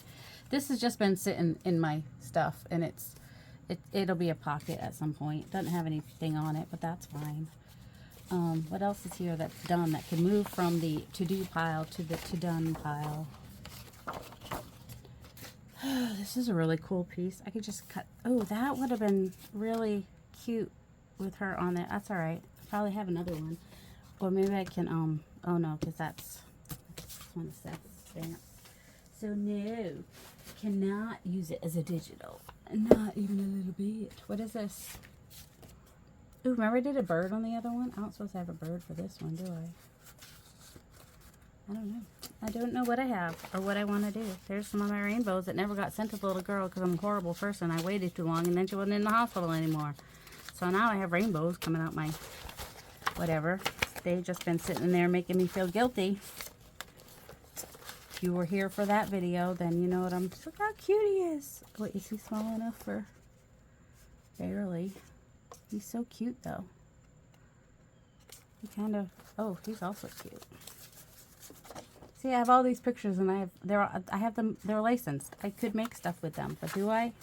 This has just been sitting in my stuff, and it'll be a pocket at some point. Doesn't have anything on it, but that's fine. What else is here that's done that can move from the to-do pile to the to-done pile? This is a really cool piece. I could just cut. Oh, that would have been really cute with her on it. That's all right. I probably have another one. Or maybe I can, oh no, because that's one of Seth's stamps. So no, cannot use it as a digital. Not even a little bit. What is this? Ooh, remember I did a bird on the other one? I don't supposed to have a bird for this one, do I? I don't know. I don't know what I have or what I want to do. There's some of my rainbows that never got sent to the little girl because I'm a horrible person. I waited too long and then she wasn't in the hospital anymore. So now I have rainbows coming out my whatever. They've just been sitting in there making me feel guilty. If you were here for that video, then you know what I'm... Look how cute he is. Wait, is he small enough for... Barely. He's so cute, though. He kind of... Oh, he's also cute. See, I have all these pictures, and I have them. They're licensed. I could make stuff with them, but do I?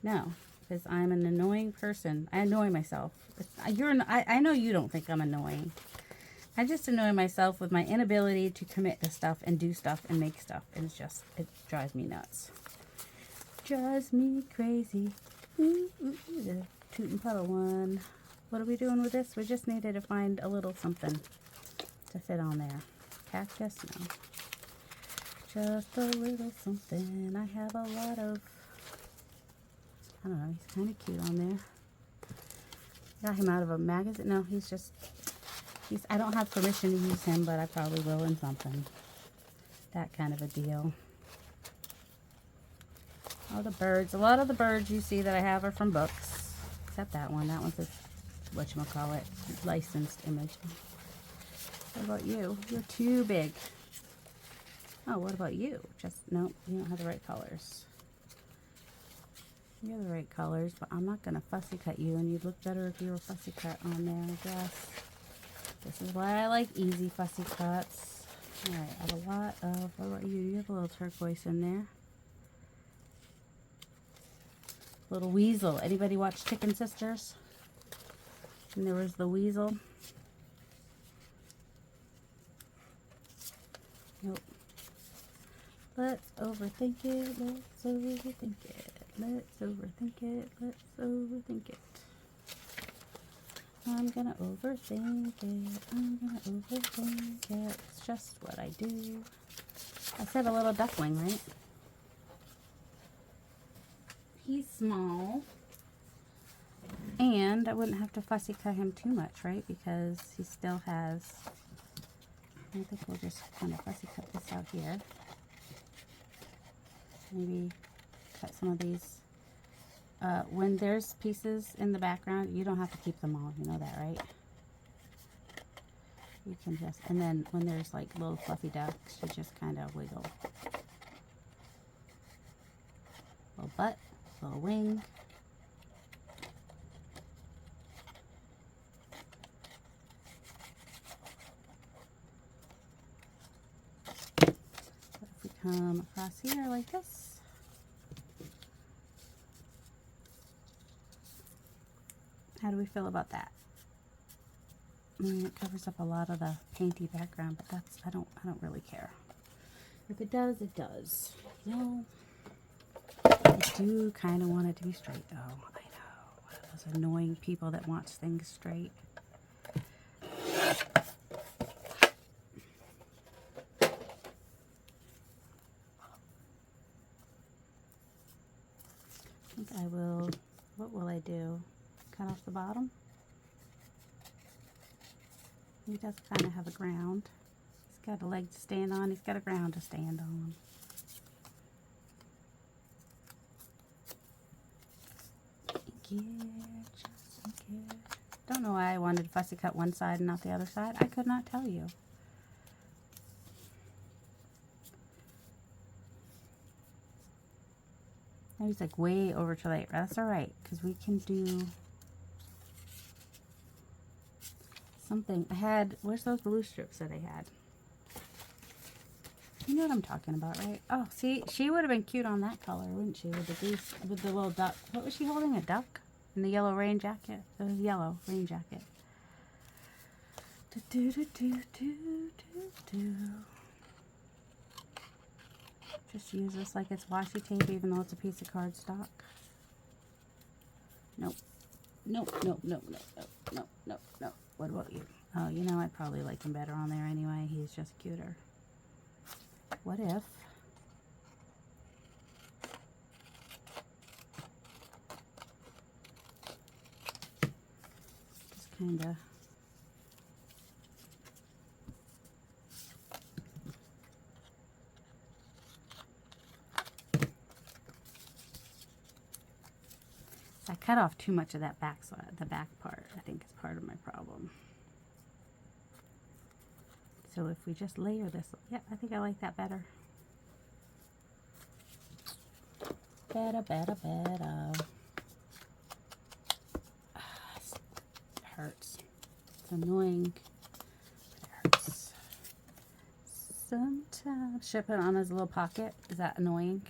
No, because I'm an annoying person. I annoy myself. I know you don't think I'm annoying. I just annoy myself with my inability to commit to stuff and do stuff and make stuff, and it drives me nuts. Drives me crazy. The Toot and Puddle one. What are we doing with this? We just needed to find a little something to fit on there. Cactus? No. Just a little something. I have a lot of... I don't know. He's kind of cute on there. Got him out of a magazine. No, he's just... I don't have permission to use him, but I probably will in something. That kind of a deal. All the birds. A lot of the birds you see that I have are from books. Except that one. That one's a, whatchamacallit, licensed image. What about you? You're too big. Oh, what about you? Just, nope, you don't have the right colors. You're the right colors, but I'm not going to fussy cut you, and you'd look better if you were fussy cut on there, I guess. This is why I like easy fussy cuts. Alright, I have a lot of, what about you? You have a little turquoise in there. Little weasel. Anybody watch Chicken Sisters? And there was the weasel. Nope. Let's overthink it. Let's overthink it. Let's overthink it. Let's overthink it. I'm gonna overthink it. I'm gonna overthink it. It's just what I do. I said a little duckling, right? He's small. And I wouldn't have to fussy cut him too much, right? Because he still has... I think we'll just kind of fussy cut this out here. Maybe cut some of these. When there's pieces in the background, you don't have to keep them all. You know that, right? You can just, and then when there's like little fluffy ducks, you just kind of wiggle. Little butt, little wing. Come across here like this. How do we feel about that? I mean, it covers up a lot of the painty background, but that's, I don't really care. If it does, it does. No. I do kind of want it to be straight, though. I know. Those annoying people that want things straight. I think I will, what will I do? Cut off the bottom? He does kind of have a ground. He's got a leg to stand on. He's got a ground to stand on. Don't know why I wanted Fussy cut one side and not the other side. I could not tell you. Now he's like way over to late. That's alright, because we can do something. I had, where's those blue strips that I had? You know what I'm talking about, right? Oh, see, she would have been cute on that color, wouldn't she? With the goose, with the little duck. What was she holding? A duck? In the yellow rain jacket? It was yellow rain jacket. Do, do, do, do, do, do. Just use this like it's washi tape, even though it's a piece of cardstock. Nope. Nope, nope, nope, nope, nope, nope, nope, nope. What about you? Oh, you know, I'd probably like him better on there anyway. He's just cuter. What if... just kind of... I cut off too much of that back side, the back part, I think is part of my problem. So if we just layer this, yeah, I think I like that better. Better, better, better. It hurts. It's annoying. It hurts. Sometimes, should I put it on as a little pocket? Is that annoying?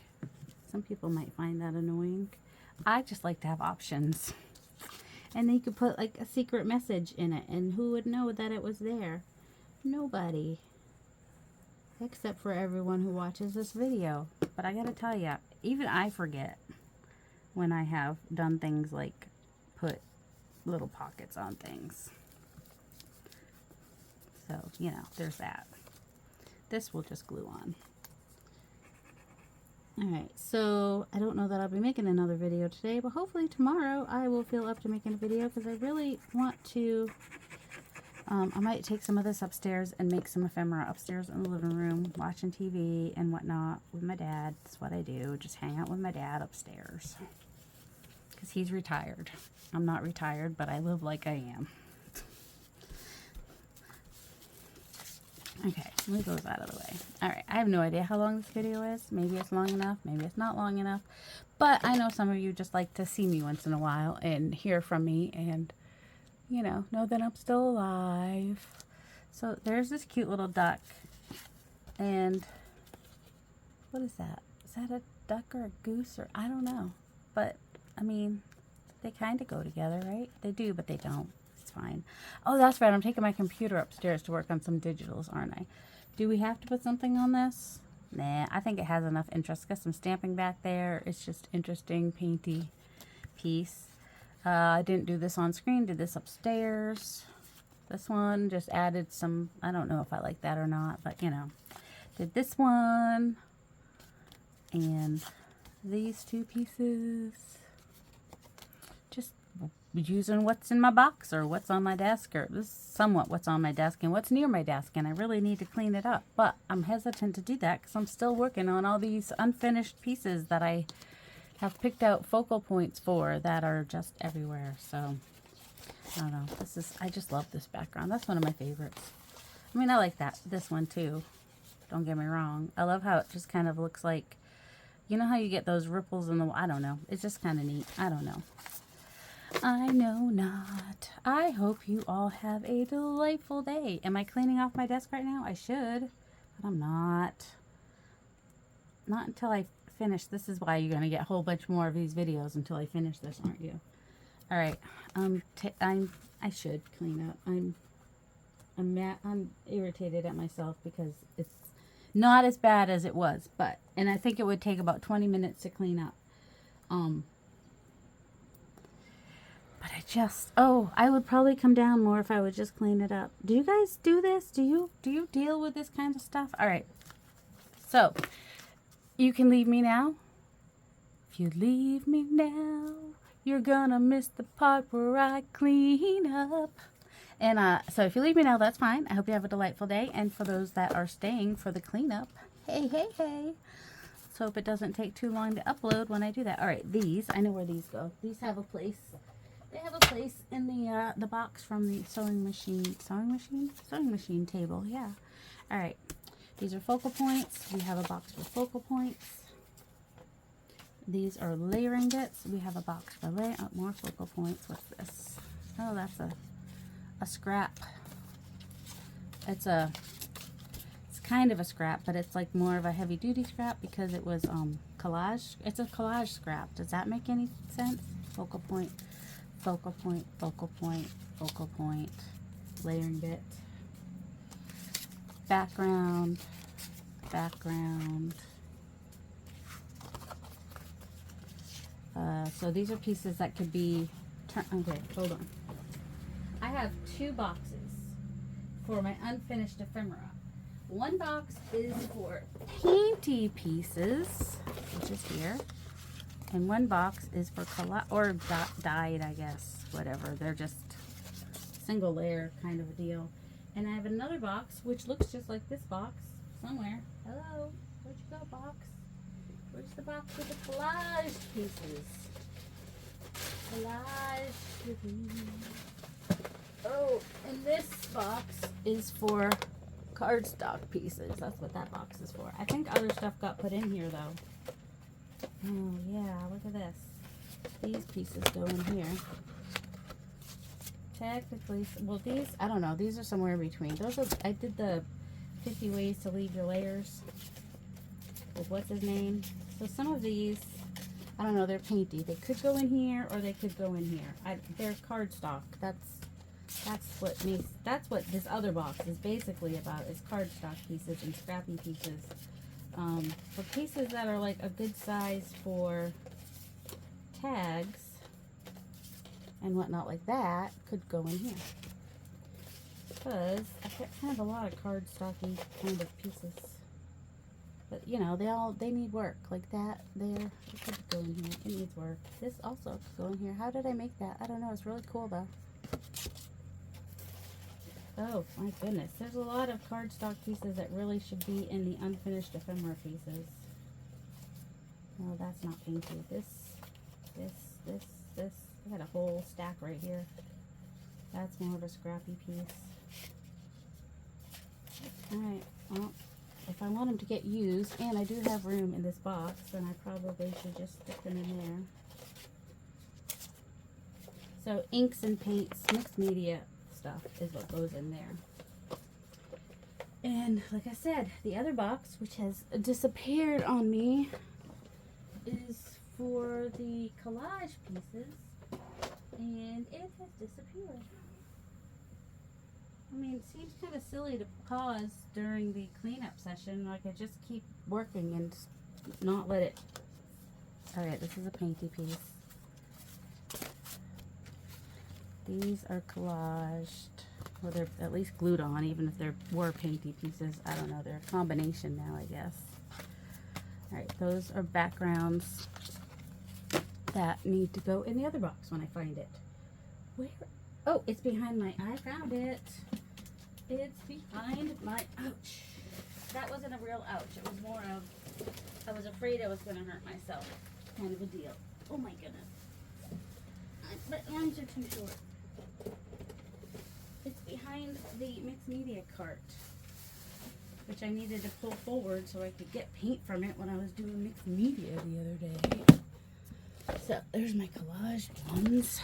Some people might find that annoying. I just like to have options. And then you could put like a secret message in it, and who would know that it was there? Nobody. Except for everyone who watches this video. But I gotta tell you, even I forget when I have done things like put little pockets on things. So, you know, there's that. This will just glue on. Alright, so I don't know that I'll be making another video today, but hopefully tomorrow I will feel up to making a video, because I really want to, I might take some of this upstairs and make some ephemera upstairs in the living room, watching TV and whatnot with my dad. That's what I do, just hang out with my dad upstairs, because he's retired. I'm not retired, but I live like I am. Okay, leave those out of the way. Alright, I have no idea how long this video is. Maybe it's long enough, maybe it's not long enough. But I know some of you just like to see me once in a while and hear from me and, you know that I'm still alive. So there's this cute little duck. And what is that? Is that a duck or a goose? Or I don't know. But, I mean, they kind of go together, right? They do, but they don't. Fine. Oh, that's right. I'm taking my computer upstairs to work on some digitals, aren't I? Do we have to put something on this? Nah, I think it has enough interest. Got some stamping back there. It's just interesting, painty piece. I didn't do this on screen. Did this upstairs. This one just added some, I don't know if I like that or not, but you know. Did this one. And these two pieces. Just using what's in my box or what's on my desk, or this is somewhat what's on my desk and what's near my desk, and I really need to clean it up, but I'm hesitant to do that because I'm still working on all these unfinished pieces that I have picked out focal points for that are just everywhere. So I don't know, I just love this background. That's one of my favorites. I mean, I like this one too, don't get me wrong. I love how it just kind of looks like, you know how you get those ripples in the, I don't know, it's just kind of neat. I don't know. I know not. I hope you all have a delightful day. Am I cleaning off my desk right now? I should, but I'm not. Not until I finish. This is why you're going to get a whole bunch more of these videos until I finish this, aren't you? All right. I should clean up. I'm irritated at myself because it's not as bad as it was, and I think it would take about 20 minutes to clean up. But I would probably come down more if I would just clean it up. Do you guys do this? Do you deal with this kind of stuff? All right. So, you can leave me now. If you leave me now, you're gonna miss the part where I clean up. And so if you leave me now, that's fine. I hope you have a delightful day. And for those that are staying for the cleanup, hey, hey, hey. Let's hope it doesn't take too long to upload when I do that. All right, I know where these go. These have a place. They have a place in the box from the sewing machine table. Yeah. All right. These are focal points. We have a box for focal points. These are layering bits. We have a box for more focal points. What's this? Oh, that's a scrap. It's kind of a scrap, but it's like more of a heavy duty scrap because it was collage. It's a collage scrap. Does that make any sense? Focal point, focal point, focal point, focal point, layering bit, background, background. So these are pieces that could be okay, hold on. I have 2 boxes for my unfinished ephemera. One box is for painty pieces, which is here, and one box is for dyed, I guess, whatever. They're just single layer kind of a deal. And I have another box which looks just like this box somewhere. Hello, where'd you go, box? Where's the box with the collage pieces? Collage pieces. Oh, and this box is for cardstock pieces. That's what that box is for. I think other stuff got put in here, though. Oh, yeah, look at this. These pieces go in here. Technically, well, these, I don't know. These are somewhere in between. I did the 50 ways to leave your layers with what's his name. So some of these, I don't know, they're painty. They could go in here or they could go in here. They're cardstock. That's what this other box is basically about, is cardstock pieces and scrappy pieces. For pieces that are like a good size for tags and whatnot like that, could go in here. Because I've got kind of a lot of cardstocky kind of pieces. But you know, they need work. Like that there, it could go in here. It needs work. This also could go in here. How did I make that? I don't know. It's really cool though. Oh my goodness. There's a lot of cardstock pieces that really should be in the unfinished ephemera pieces. No, that's not painted. This. I got a whole stack right here. That's more of a scrappy piece. Alright, well, if I want them to get used, and I do have room in this box, then I probably should just stick them in there. So inks and paints, mixed media stuff is what goes in there. And like I said, the other box, which has disappeared on me, is for the collage pieces, and it has disappeared. I mean, it seems kind of silly to pause during the cleanup session. Like, I just keep working and not let it. Alright, this is a painty piece. These are collaged. Well, they're at least glued on, even if there were painty pieces. I don't know. They're a combination now, I guess. Alright, those are backgrounds that need to go in the other box when I find it. Where? Oh, it's behind I found it. It's behind my, ouch. That wasn't a real ouch. It was more of, I was afraid I was going to hurt myself kind of a deal. Oh my goodness. My arms are too short. It's behind the mixed media cart, which I needed to pull forward so I could get paint from it when I was doing mixed media the other day. So there's my collage ones.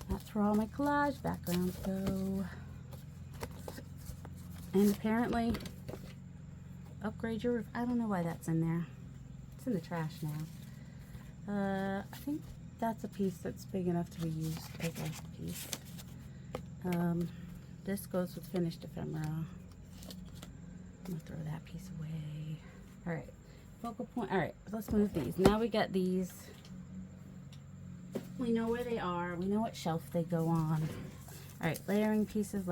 That's where all my collage backgrounds go. And apparently, upgrade your roof. I don't know why that's in there. It's in the trash now. I think that's a piece that's big enough to be used as a piece. This goes with finished ephemera. I'm gonna throw that piece away. All right, focal point. All right, let's move these. Now we got these. We know where they are. We know what shelf they go on. All right, layering pieces,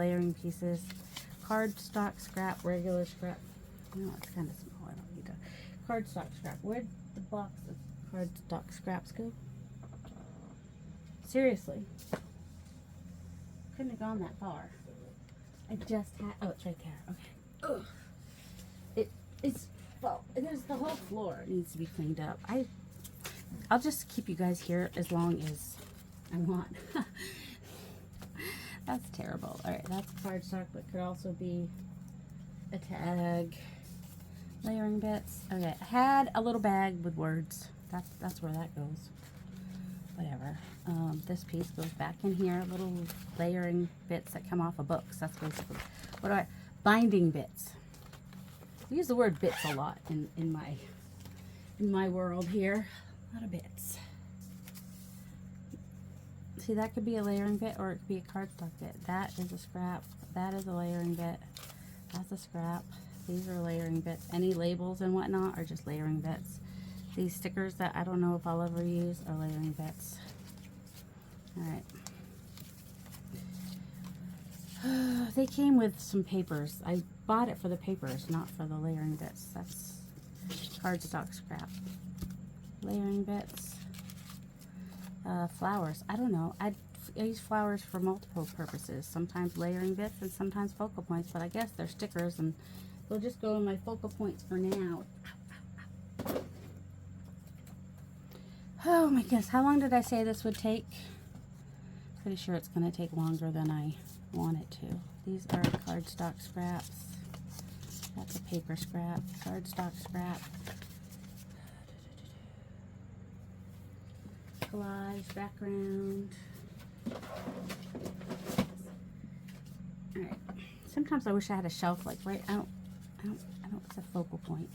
cardstock scrap, regular scrap. No, it's kind of small. I don't need to. Cardstock scrap. Where'd the box of cardstock scraps go? Seriously. Couldn't have gone that far. I just had. Oh, it's right there. Okay. Ugh. Well, there's the whole floor. It needs to be cleaned up. I'll just keep you guys here as long as I want. That's terrible. All right, that's cardstock, but could also be a tag. Layering bits. Okay, I had a little bag with words. That's where that goes. Whatever. This piece goes back in here. Little layering bits that come off of books. That's basically binding bits. We use the word bits a lot in my world here. A lot of bits. See, that could be a layering bit or it could be a cardstock bit. That is a scrap. That is a layering bit. That's a scrap. These are layering bits. Any labels and whatnot are just layering bits. These stickers that I don't know if I'll ever use are layering bits. Alright. They came with some papers. I bought it for the papers, not for the layering bits. That's cardstock scrap. Layering bits. Flowers. I don't know. I use flowers for multiple purposes. Sometimes layering bits and sometimes focal points, but I guess they're stickers and they'll just go in my focal points for now. Oh my goodness. How long did I say this would take? Pretty sure it's going to take longer than I want it to. These are cardstock scraps. That's a paper scrap. Cardstock scrap. Collage background. Alright. Sometimes I wish I had a shelf like right out. I don't it's a focal point.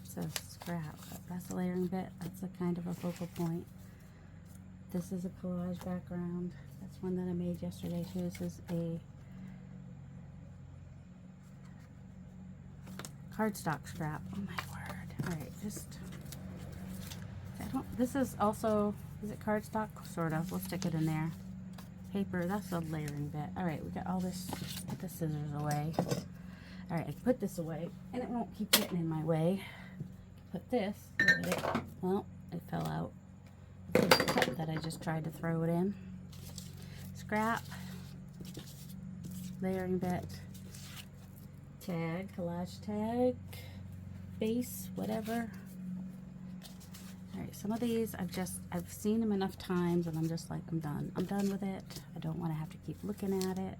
It's a scrap. That's a layering bit. That's a kind of a focal point. This is a collage background. That's one that I made yesterday too. This is a cardstock scrap. Oh my word. Alright, this is also, is it cardstock? Sort of. We'll stick it in there. Paper, that's a layering bit. Alright, we got all this. Put the scissors away. Alright, I put this away and it won't keep getting in my way. Put this, well, it fell out. It's a cup that I just tried to throw it in. Scrap. Layering bit. Tag, collage tag. Base, whatever. Alright, some of these I've seen them enough times and I'm just like, I'm done. I'm done with it. I don't want to have to keep looking at it.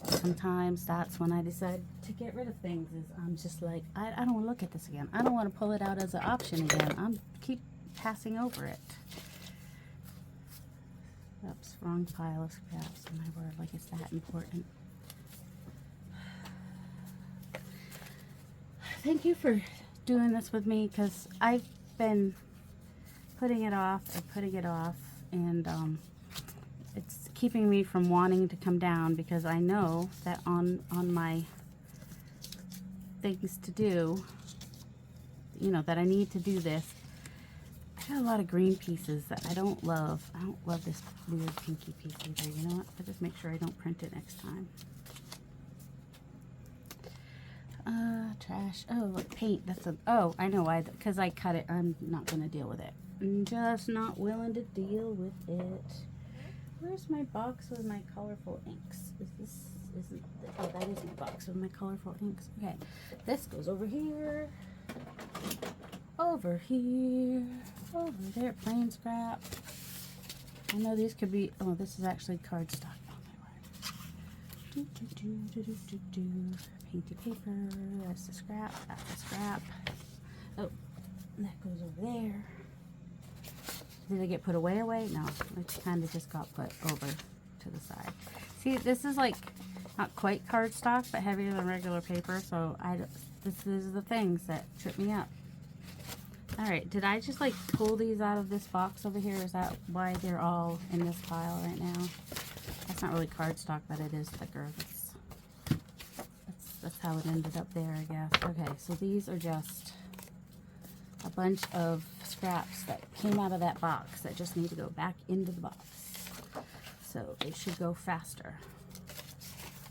Sometimes that's when I decide to get rid of things, is I'm just like, I don't want to look at this again. I don't want to pull it out as an option again. I'm keep passing over it. Oops, wrong pile of scraps. Oh my word, like it's that important. Thank you for doing this with me, because I've been putting it off and it's keeping me from wanting to come down, because I know that on my things to do, you know, that I need to do this. I got a lot of green pieces that I don't love. I don't love this weird pinky piece either. You know what? I'll just make sure I don't print it next time. Trash. Oh, look, paint. Oh, I know why. Because I cut it. I'm not going to deal with it. I'm just not willing to deal with it. Where's my box with my colorful inks? Oh, that is my box with my colorful inks. Okay. This goes over here. Over here. Over there. Plain scrap. I know these could be... Oh, this is actually cardstock. Oh, my word. Painty paper. That's the scrap. That's the scrap. Oh, that goes over there. Did it get put away? No, it kind of just got put over to the side. See, this is like not quite cardstock, but heavier than regular paper. So This is the things that trip me up. Alright, did I just like pull these out of this box over here? Is that why they're all in this pile right now? That's not really cardstock, but it is thicker. That's how it ended up there, I guess. Okay, so these are just a bunch of scraps that came out of that box that just need to go back into the box. So they should go faster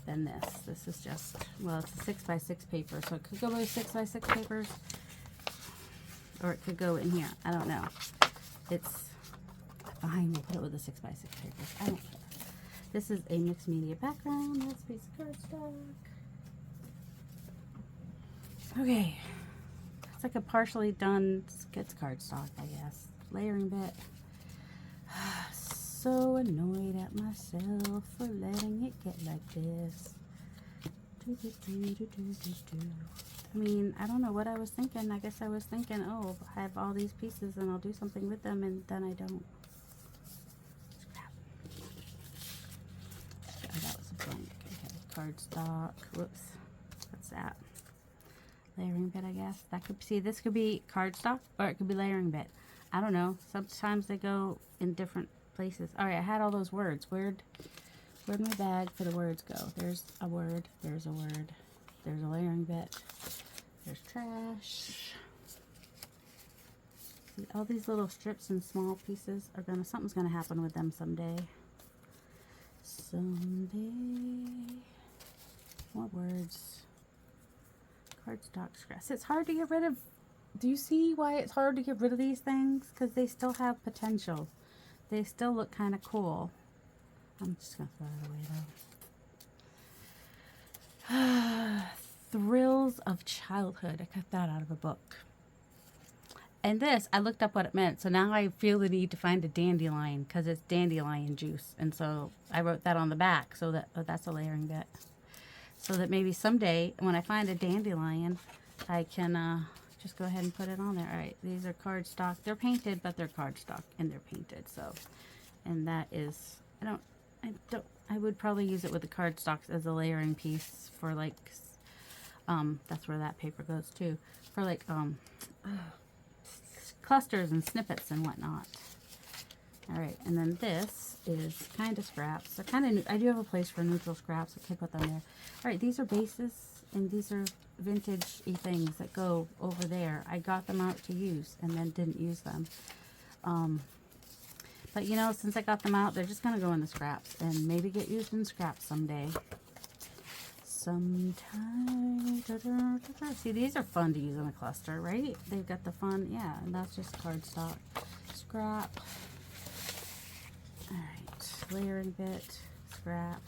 than this. This is just, well, it's a 6x6 paper, so it could go with 6x6 papers. Or it could go in here. I don't know. It's fine. We'll put it with the 6x6 papers. I don't care. This is a mixed media background. That's a piece of cardstock. Okay. It's like a partially done sketch cardstock, I guess. Layering bit. So annoyed at myself for letting it get like this. I mean, I don't know what I was thinking. I guess I was thinking, oh, I have all these pieces and I'll do something with them, and then I don't. Scrap. Oh, that was a blank. Okay, cardstock. Whoops. What's that? Layering bit, I guess. That could, see, this could be cardstock or it could be layering bit. I don't know. Sometimes they go in different places. All right, I had all those words. Where'd my bag for the words go? There's a word. There's a word. There's a layering bit. There's trash. See, all these little strips and small pieces are gonna, something's gonna happen with them someday. Someday. More words. Cardstock scraps. It's hard to get rid of. Do you see why it's hard to get rid of these things? Because they still have potential. They still look kind of cool. I'm just gonna throw it away though. Thrills of Childhood. I cut that out of a book. And this, I looked up what it meant, so now I feel the need to find a dandelion because it's dandelion juice, and so I wrote that on the back so that, oh, that's a layering bit, so that maybe someday when I find a dandelion, I can just go ahead and put it on there. All right, these are cardstock. They're painted, but they're cardstock and they're painted. So, and that is, I would probably use it with the cardstocks as a layering piece for like. That's where that paper goes too, for like clusters and snippets and whatnot. All right, and then this is kind of scraps. They're kind of, I do have a place for neutral scraps. I can put them there. All right, these are bases, and these are vintage-y things that go over there. I got them out to use and then didn't use them. But you know, since I got them out, they're just gonna go in the scraps and maybe get used in scraps someday. Sometime. See, these are fun to use in a cluster, right? They've got the fun, yeah, and that's just cardstock. Scrap. Alright, layering bit, scrap,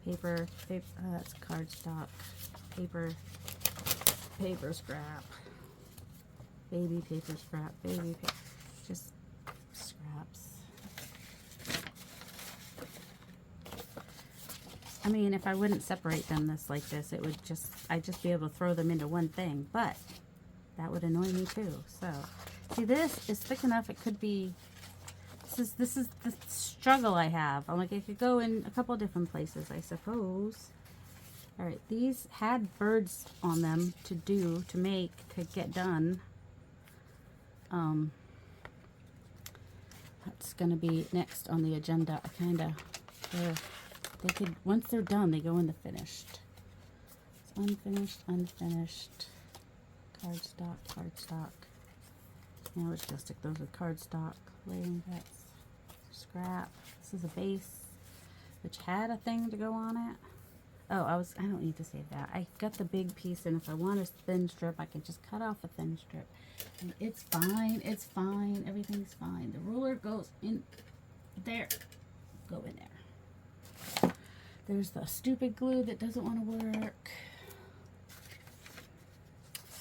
paper, that's cardstock, paper, scrap, baby paper scrap, baby paper, just scraps. I mean, if I wouldn't separate them like this, it would just, I'd just be able to throw them into one thing, but that would annoy me too. So, see, this is thick enough, it could be, this is the struggle I have. I'm like, it could go in a couple different places, I suppose. All right, these had birds on them to get done. That's gonna be next on the agenda. I kind of, they could, once they're done, they go in the finished. It's unfinished, unfinished, cardstock. Now we're just gonna stick those with cardstock, layering bits, scrap. This is a base, which had a thing to go on it. Oh, I don't need to save that. I got the big piece, and if I want a thin strip, I can just cut off a thin strip. And it's fine, everything's fine. The ruler goes in there, go in there. There's the stupid glue that doesn't want to work.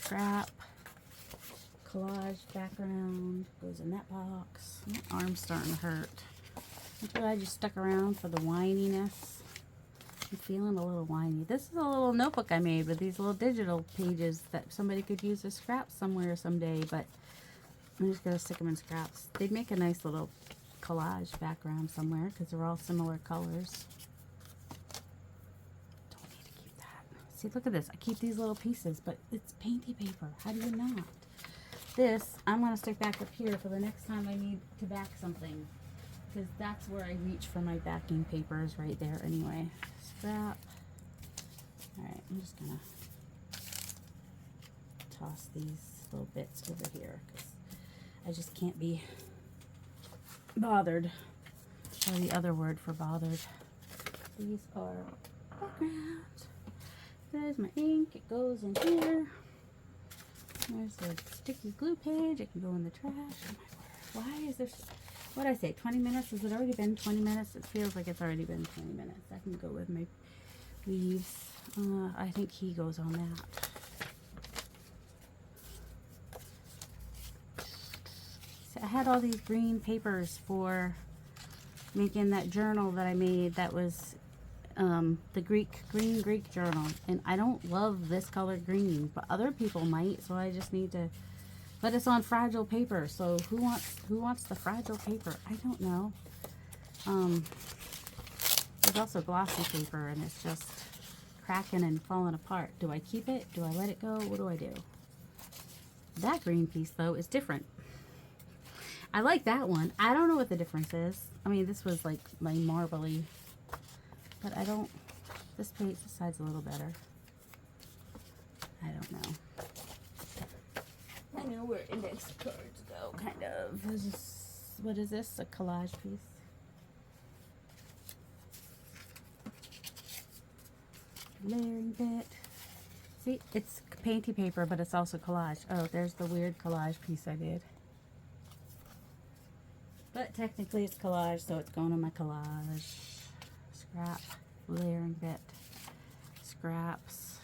Scrap. Collage background goes in that box. My arm's starting to hurt. I'm glad you stuck around for the whininess. I'm feeling a little whiny. This is a little notebook I made with these little digital pages that somebody could use as scraps somewhere someday, but I'm just going to stick them in scraps. They'd make a nice little collage background somewhere because they're all similar colors. See, look at this. I keep these little pieces, but it's painty paper. How do you not? This, I'm going to stick back up here for the next time I need to back something. Because that's where I reach for my backing papers right there anyway. Scrap. Alright, I'm just going to toss these little bits over here. Because I just can't be bothered. Or the other word for bothered. These are background. There's my ink. It goes in here. There's the sticky glue page. It can go in the trash. Oh my word. Why is there... What did I say? 20 minutes? Has it already been 20 minutes? It feels like it's already been 20 minutes. I can go with my leaves. I think he goes on that. So I had all these green papers for making that journal that I made that was the green Greek journal. And I don't love this color green, but other people might, so I just need to... But it's on fragile paper, so who wants the fragile paper? I don't know. There's also glossy paper, and it's just cracking and falling apart. Do I keep it? Do I let it go? What do I do? That green piece, though, is different. I like that one. I don't know what the difference is. I mean, this was like my marbly, but I don't... This page, this side's a little better. I don't know. I know where index cards go, kind of. What is this? A collage piece? Layering bit. See, it's painty paper, but it's also collage. Oh, there's the weird collage piece I did. But technically it's collage, so it's going on my collage. Scrap, layering bit, scraps,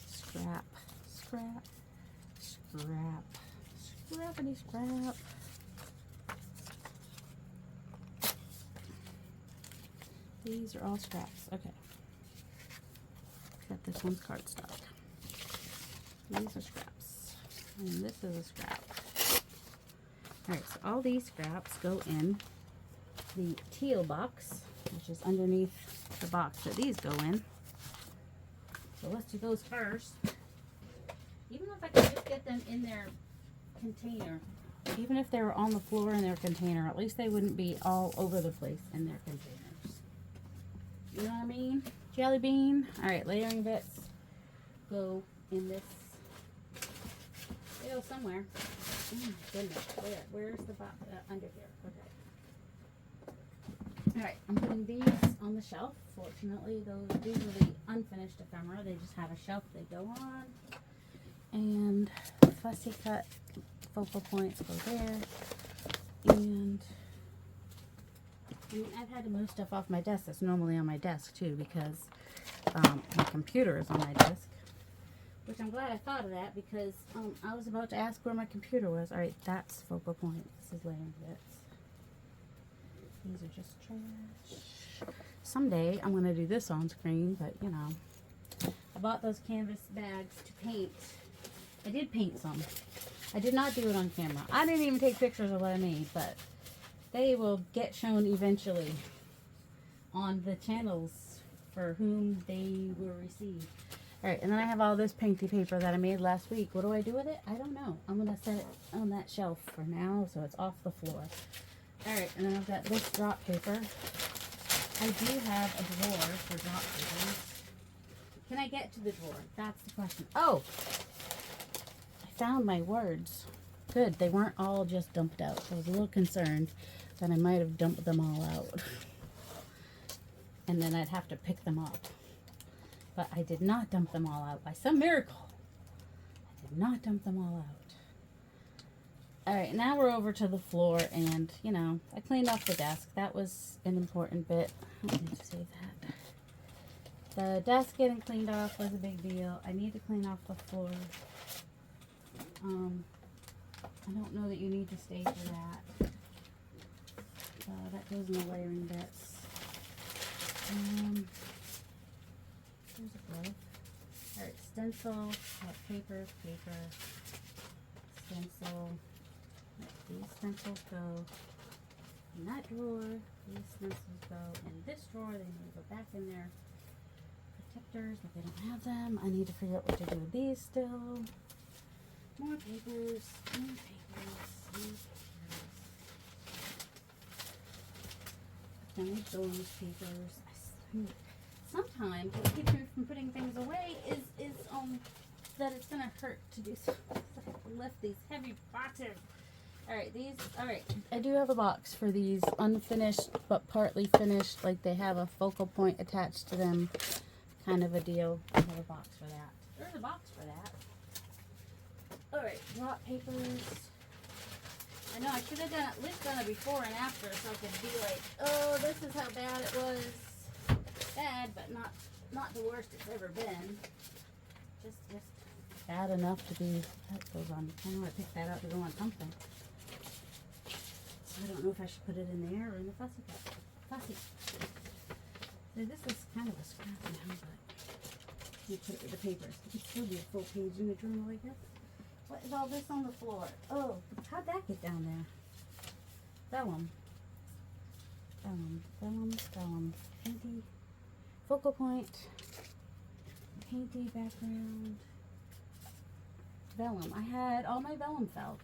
scrap, scrap. Scrap. Scrappity scrap. These are all scraps. Okay. Except this one's cardstock. These are scraps. And this is a scrap. Alright, so all these scraps go in the teal box, which is underneath the box that these go in. So let's do those first. Even if I could just get them in their container, even if they were on the floor in their container, at least they wouldn't be all over the place in their containers. You know what I mean? Jelly bean. Alright, layering bits go in this. They go somewhere. Oh my goodness. Where's the box? Under here. Okay. Alright, I'm putting these on the shelf. Fortunately, these are the unfinished ephemera. They just have a shelf they go on. And fussy cut focal points go there. And I mean, I've had to move stuff off my desk that's normally on my desk too, because my computer is on my desk. Which I'm glad I thought of that, because I was about to ask where my computer was. Alright, that's focal point. This is layering bits. These are just trash. Someday I'm going to do this on screen, but you know. I bought those canvas bags to paint. I did paint some. I did not do it on camera. I didn't even take pictures of what I made, but they will get shown eventually on the channels for whom they will receive. Alright, and then I have all this painty paper that I made last week. What do I do with it? I don't know. I'm going to set it on that shelf for now, so it's off the floor. Alright, and then I've got this drop paper. I do have a drawer for drop paper. Can I get to the drawer? That's the question. Oh! Found my words. Good, they weren't all just dumped out. I was a little concerned that I might have dumped them all out. And then I'd have to pick them up. But I did not dump them all out by some miracle. I did not dump them all out. Alright, now we're over to the floor, and, you know, I cleaned off the desk. That was an important bit. I need to save that. The desk getting cleaned off was a big deal. I need to clean off the floor. I don't know that you need to stay for that. That goes in the layering bits. There's a glove. Alright, stencil, paper, stencil. These stencils go in that drawer. These stencils go in this drawer. They need to go back in there protectors, but they don't have them. I need to figure out what to do with these still. More papers, more papers, more papers. Then those papers. Sometimes what keeps me from putting things away is that it's gonna hurt to do so. I have to lift these heavy boxes. Alright, I do have a box for these unfinished but partly finished, like they have a focal point attached to them, kind of a deal. I have a box for that. There's a box for that. Alright, blot papers. I know I should have at least done it before and after so I could be like, oh, this is how bad it was. Bad, but not the worst it's ever been. Just bad enough to be, that goes on, I know I picked that up to go on something. So I don't know if I should put it in there or in the fussy cup. Fussy. So this is kind of a scrap now, but you put it with the papers. It could still be a full page in the journal, I guess. What is all this on the floor? Oh, how'd that get down there? Vellum. Painty. Focal point. Painty background. Vellum. I had all my vellum felt.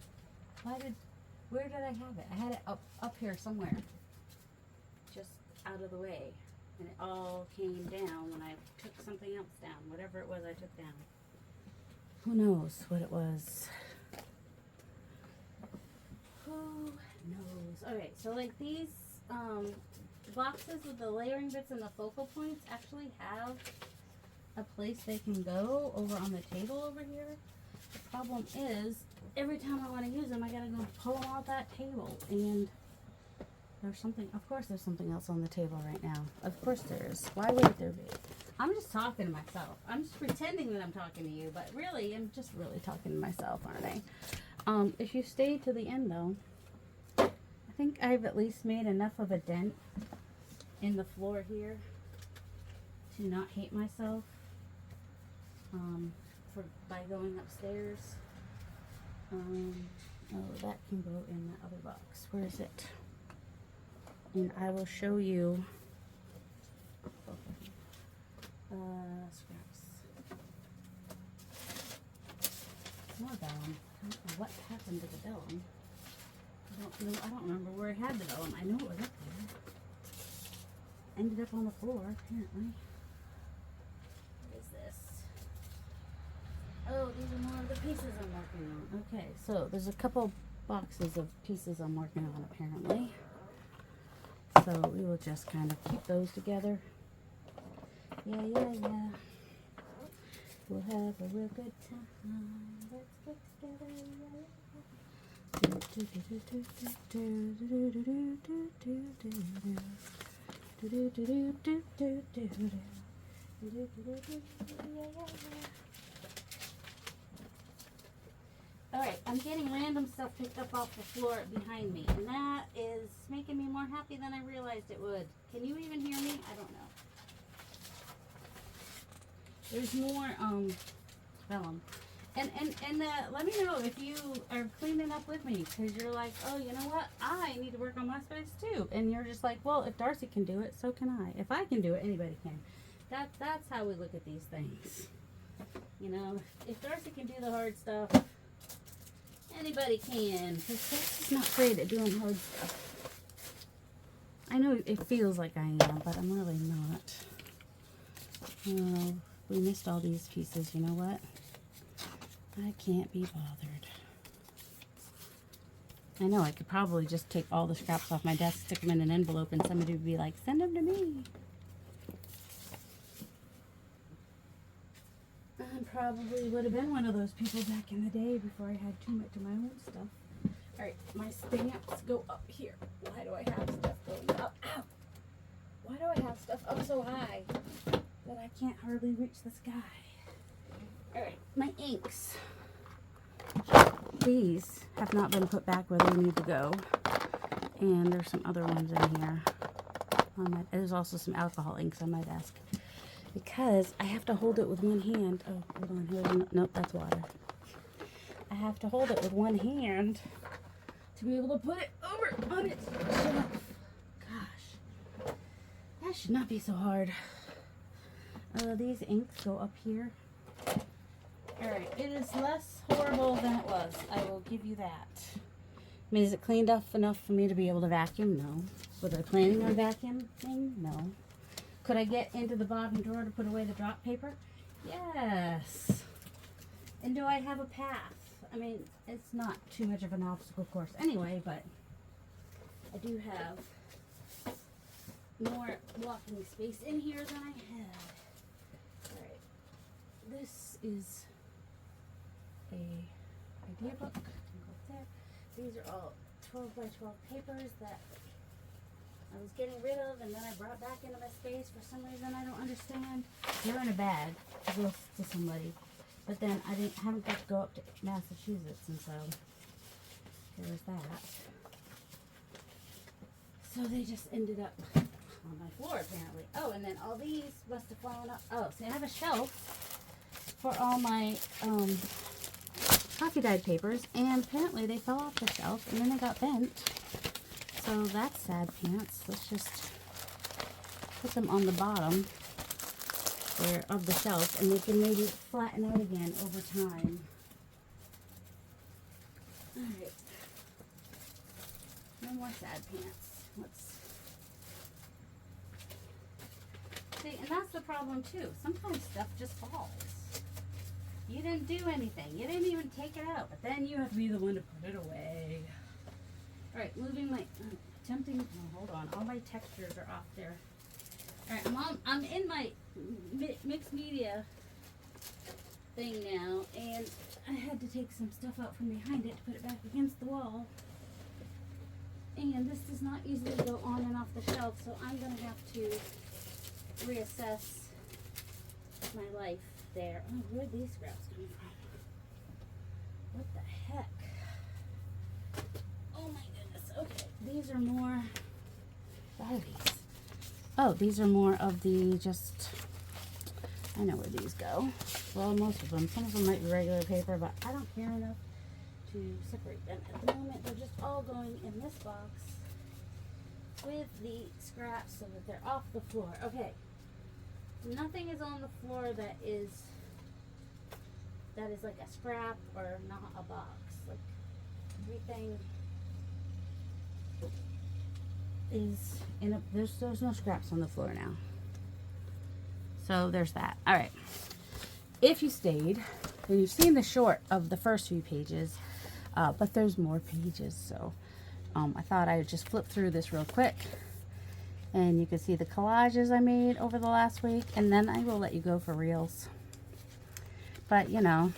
Where did I have it? I had it up here somewhere. Just out of the way. And it all came down when I took something else down. Whatever it was I took down. Who knows what it was? Who knows? Alright, so like these boxes with the layering bits and the focal points actually have a place they can go over on the table over here. The problem is, every time I want to use them, I gotta go pull them off that table. And there's something, of course there's something else on the table right now. Of course there is. Why would there be? I'm just talking to myself. I'm just pretending that I'm talking to you, but really, I'm just really talking to myself, aren't I? If you stay to the end though, I think I've at least made enough of a dent in the floor here to not hate myself by going upstairs. Oh, that can go in that other box. Where is it? And I will show you scraps. More vellum. I don't know what happened to the vellum. I don't remember where I had the vellum. I know it was up there. Ended up on the floor, apparently. What is this? Oh, these are more of the pieces I'm working on. Okay, so there's a couple boxes of pieces I'm working on, apparently. So we will just kind of keep those together. Yeah. We'll have a real good time. Let's get together. Alright, I'm getting random stuff picked up off the floor behind me, and that is making me more happy than I realized it would. Can you even hear me? I don't know. There's more vellum. And let me know if you are cleaning up with me, because you're like, oh, you know what? I need to work on my space too. And you're just like, well, if Darcy can do it, so can I. If I can do it, anybody can. That's how we look at these things. You know, if Darcy can do the hard stuff, anybody can. Because Darcy's not great at doing hard stuff. I know it feels like I am, but I'm really not. Oh, we missed all these pieces. You know what? I can't be bothered. I know I could probably just take all the scraps off my desk, stick them in an envelope, and somebody would be like, send them to me. I probably would have been one of those people back in the day before I had too much of my own stuff. Alright, my stamps go up here. Why do I have stuff going up? Ow! Why do I have stuff up so high that I can't hardly reach the sky? Alright, my inks. These have not been put back where they need to go. And there's some other ones in here. There's also some alcohol inks on my desk. Because I have to hold it with one hand. Oh, hold on. Here's nope, that's water. I have to hold it with one hand to be able to put it over on its shelf. Gosh. That should not be so hard. These inks go up here. Alright, it is less horrible than it was. I will give you that. I mean, is it cleaned up enough for me to be able to vacuum? No. Was I planning on vacuuming? No. Could I get into the bottom drawer to put away the drop paper? Yes. And do I have a path? I mean, it's not too much of an obstacle course anyway, but I do have more walking space in here than I had. Alright. This is a idea book. Go up there. These are all 12 by 12 papers that I was getting rid of and then I brought back into my space for some reason I don't understand. They're in a bag to go to somebody. But then I haven't got to go up to Massachusetts, and so there's that. So they just ended up on my floor apparently. Oh, and then all these must have fallen up. Oh, see, I have a shelf for all my coffee dyed papers, and apparently they fell off the shelf and then they got bent. So that's sad pants. Let's just put them on the bottom there of the shelf, and they can maybe flatten out again over time. Alright. No more sad pants. Let's see, and that's the problem too. Sometimes stuff just falls. You didn't do anything. You didn't even take it out, but then you have to be the one to put it away. Alright, moving my attempting. Oh, hold on. All my textures are off there. Alright, I'm in my mixed media thing now, and I had to take some stuff out from behind it to put it back against the wall. And this does not easily go on and off the shelf, so I'm going to have to reassess my life there. Oh, where'd these scraps come from? What the heck? Oh my goodness. Okay, these are more. What are these? Oh, these are more of the just. I know where these go. Well, most of them. Some of them might be regular paper, but I don't care enough to separate them. At the moment, they're just all going in this box with the scraps so that they're off the floor. Okay. Nothing is on the floor that is like a scrap or not a box. Like everything is in a, there's no scraps on the floor now. So there's that. All right. If you stayed, then you've seen the short of the first few pages, but there's more pages. So I thought I would just flip through this real quick, and you can see the collages I made over the last week, and then I will let you go for reels. But you know,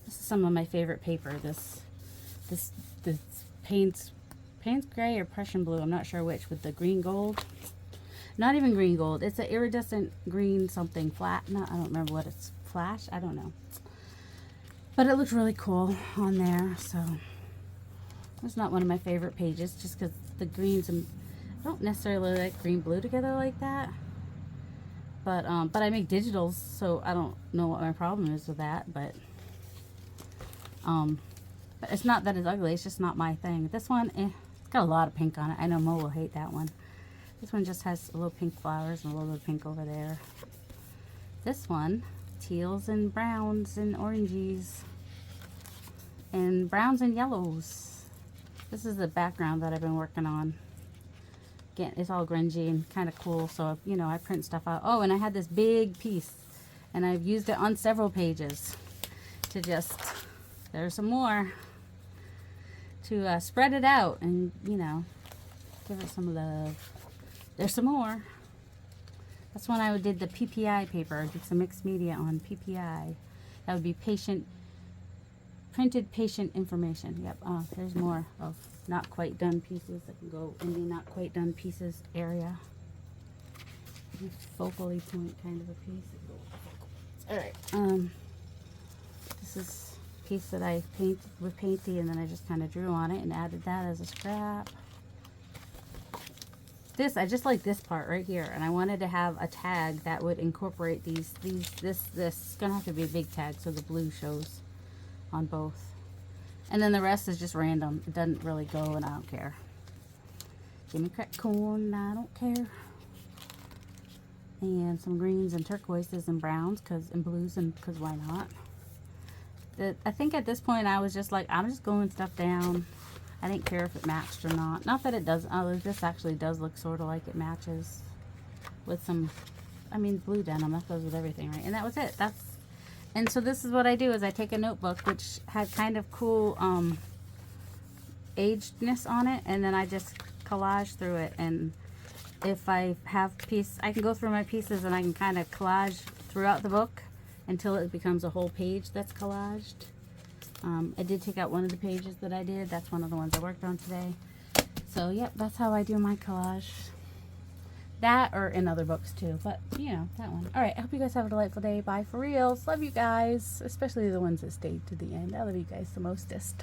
this is some of my favorite paper. This Payne's gray or Prussian blue, I'm not sure which, with the green gold. Not even green gold. It's an iridescent green something flat. No, I don't remember what it's. Flash? I don't know. But it looked really cool on there. So it's not one of my favorite pages, just because the greens and I don't necessarily like green blue together like that. But I make digitals, so I don't know what my problem is with that. But it's not that it's ugly. It's just not my thing. This one, it's got a lot of pink on it. I know Mo will hate that one. This one just has a little pink flowers and a little bit of pink over there. This one, teals and browns and oranges and browns and yellows. This is the background that I've been working on. Again, it's all grungy and kind of cool, so you know, I print stuff out. Oh, and I had this big piece, and I've used it on several pages to just, there's some more, to spread it out and, you know, give it some love. There's some more. That's when I did the PPI paper. I did some mixed media on PPI. That would be printed patient information. Yep. There's more of not quite done pieces that can go in the not quite done pieces area. Focally point kind of a piece. All right. This is a piece that I painted with Painty, and then I just kind of drew on it and added that as a scrap. This, I just like this part right here, and I wanted to have a tag that would incorporate this. It's gonna have to be a big tag so the blue shows on both. And then the rest is just random. It doesn't really go, and I don't care. Give me crack corn, I don't care. and some greens and turquoises and browns and blues, and because why not. I think at this point I was just like, I'm just gluing stuff down. I didn't care if it matched or not. Not that it does. This actually does look sort of like it matches with some, I mean, blue denim. That goes with everything, right? And that was it. And so this is what I do, is I take a notebook which had kind of cool agedness on it, and then I just collage through it. And if I have I can go through my pieces and I can kind of collage throughout the book until it becomes a whole page that's collaged. I did take out one of the pages that I did. That's one of the ones I worked on today. So, yep, that's how I do my collage. That, or in other books too, but, you know, that one. All right, I hope you guys have a delightful day. Bye for reals. Love you guys, especially the ones that stayed to the end. I love you guys the mostest.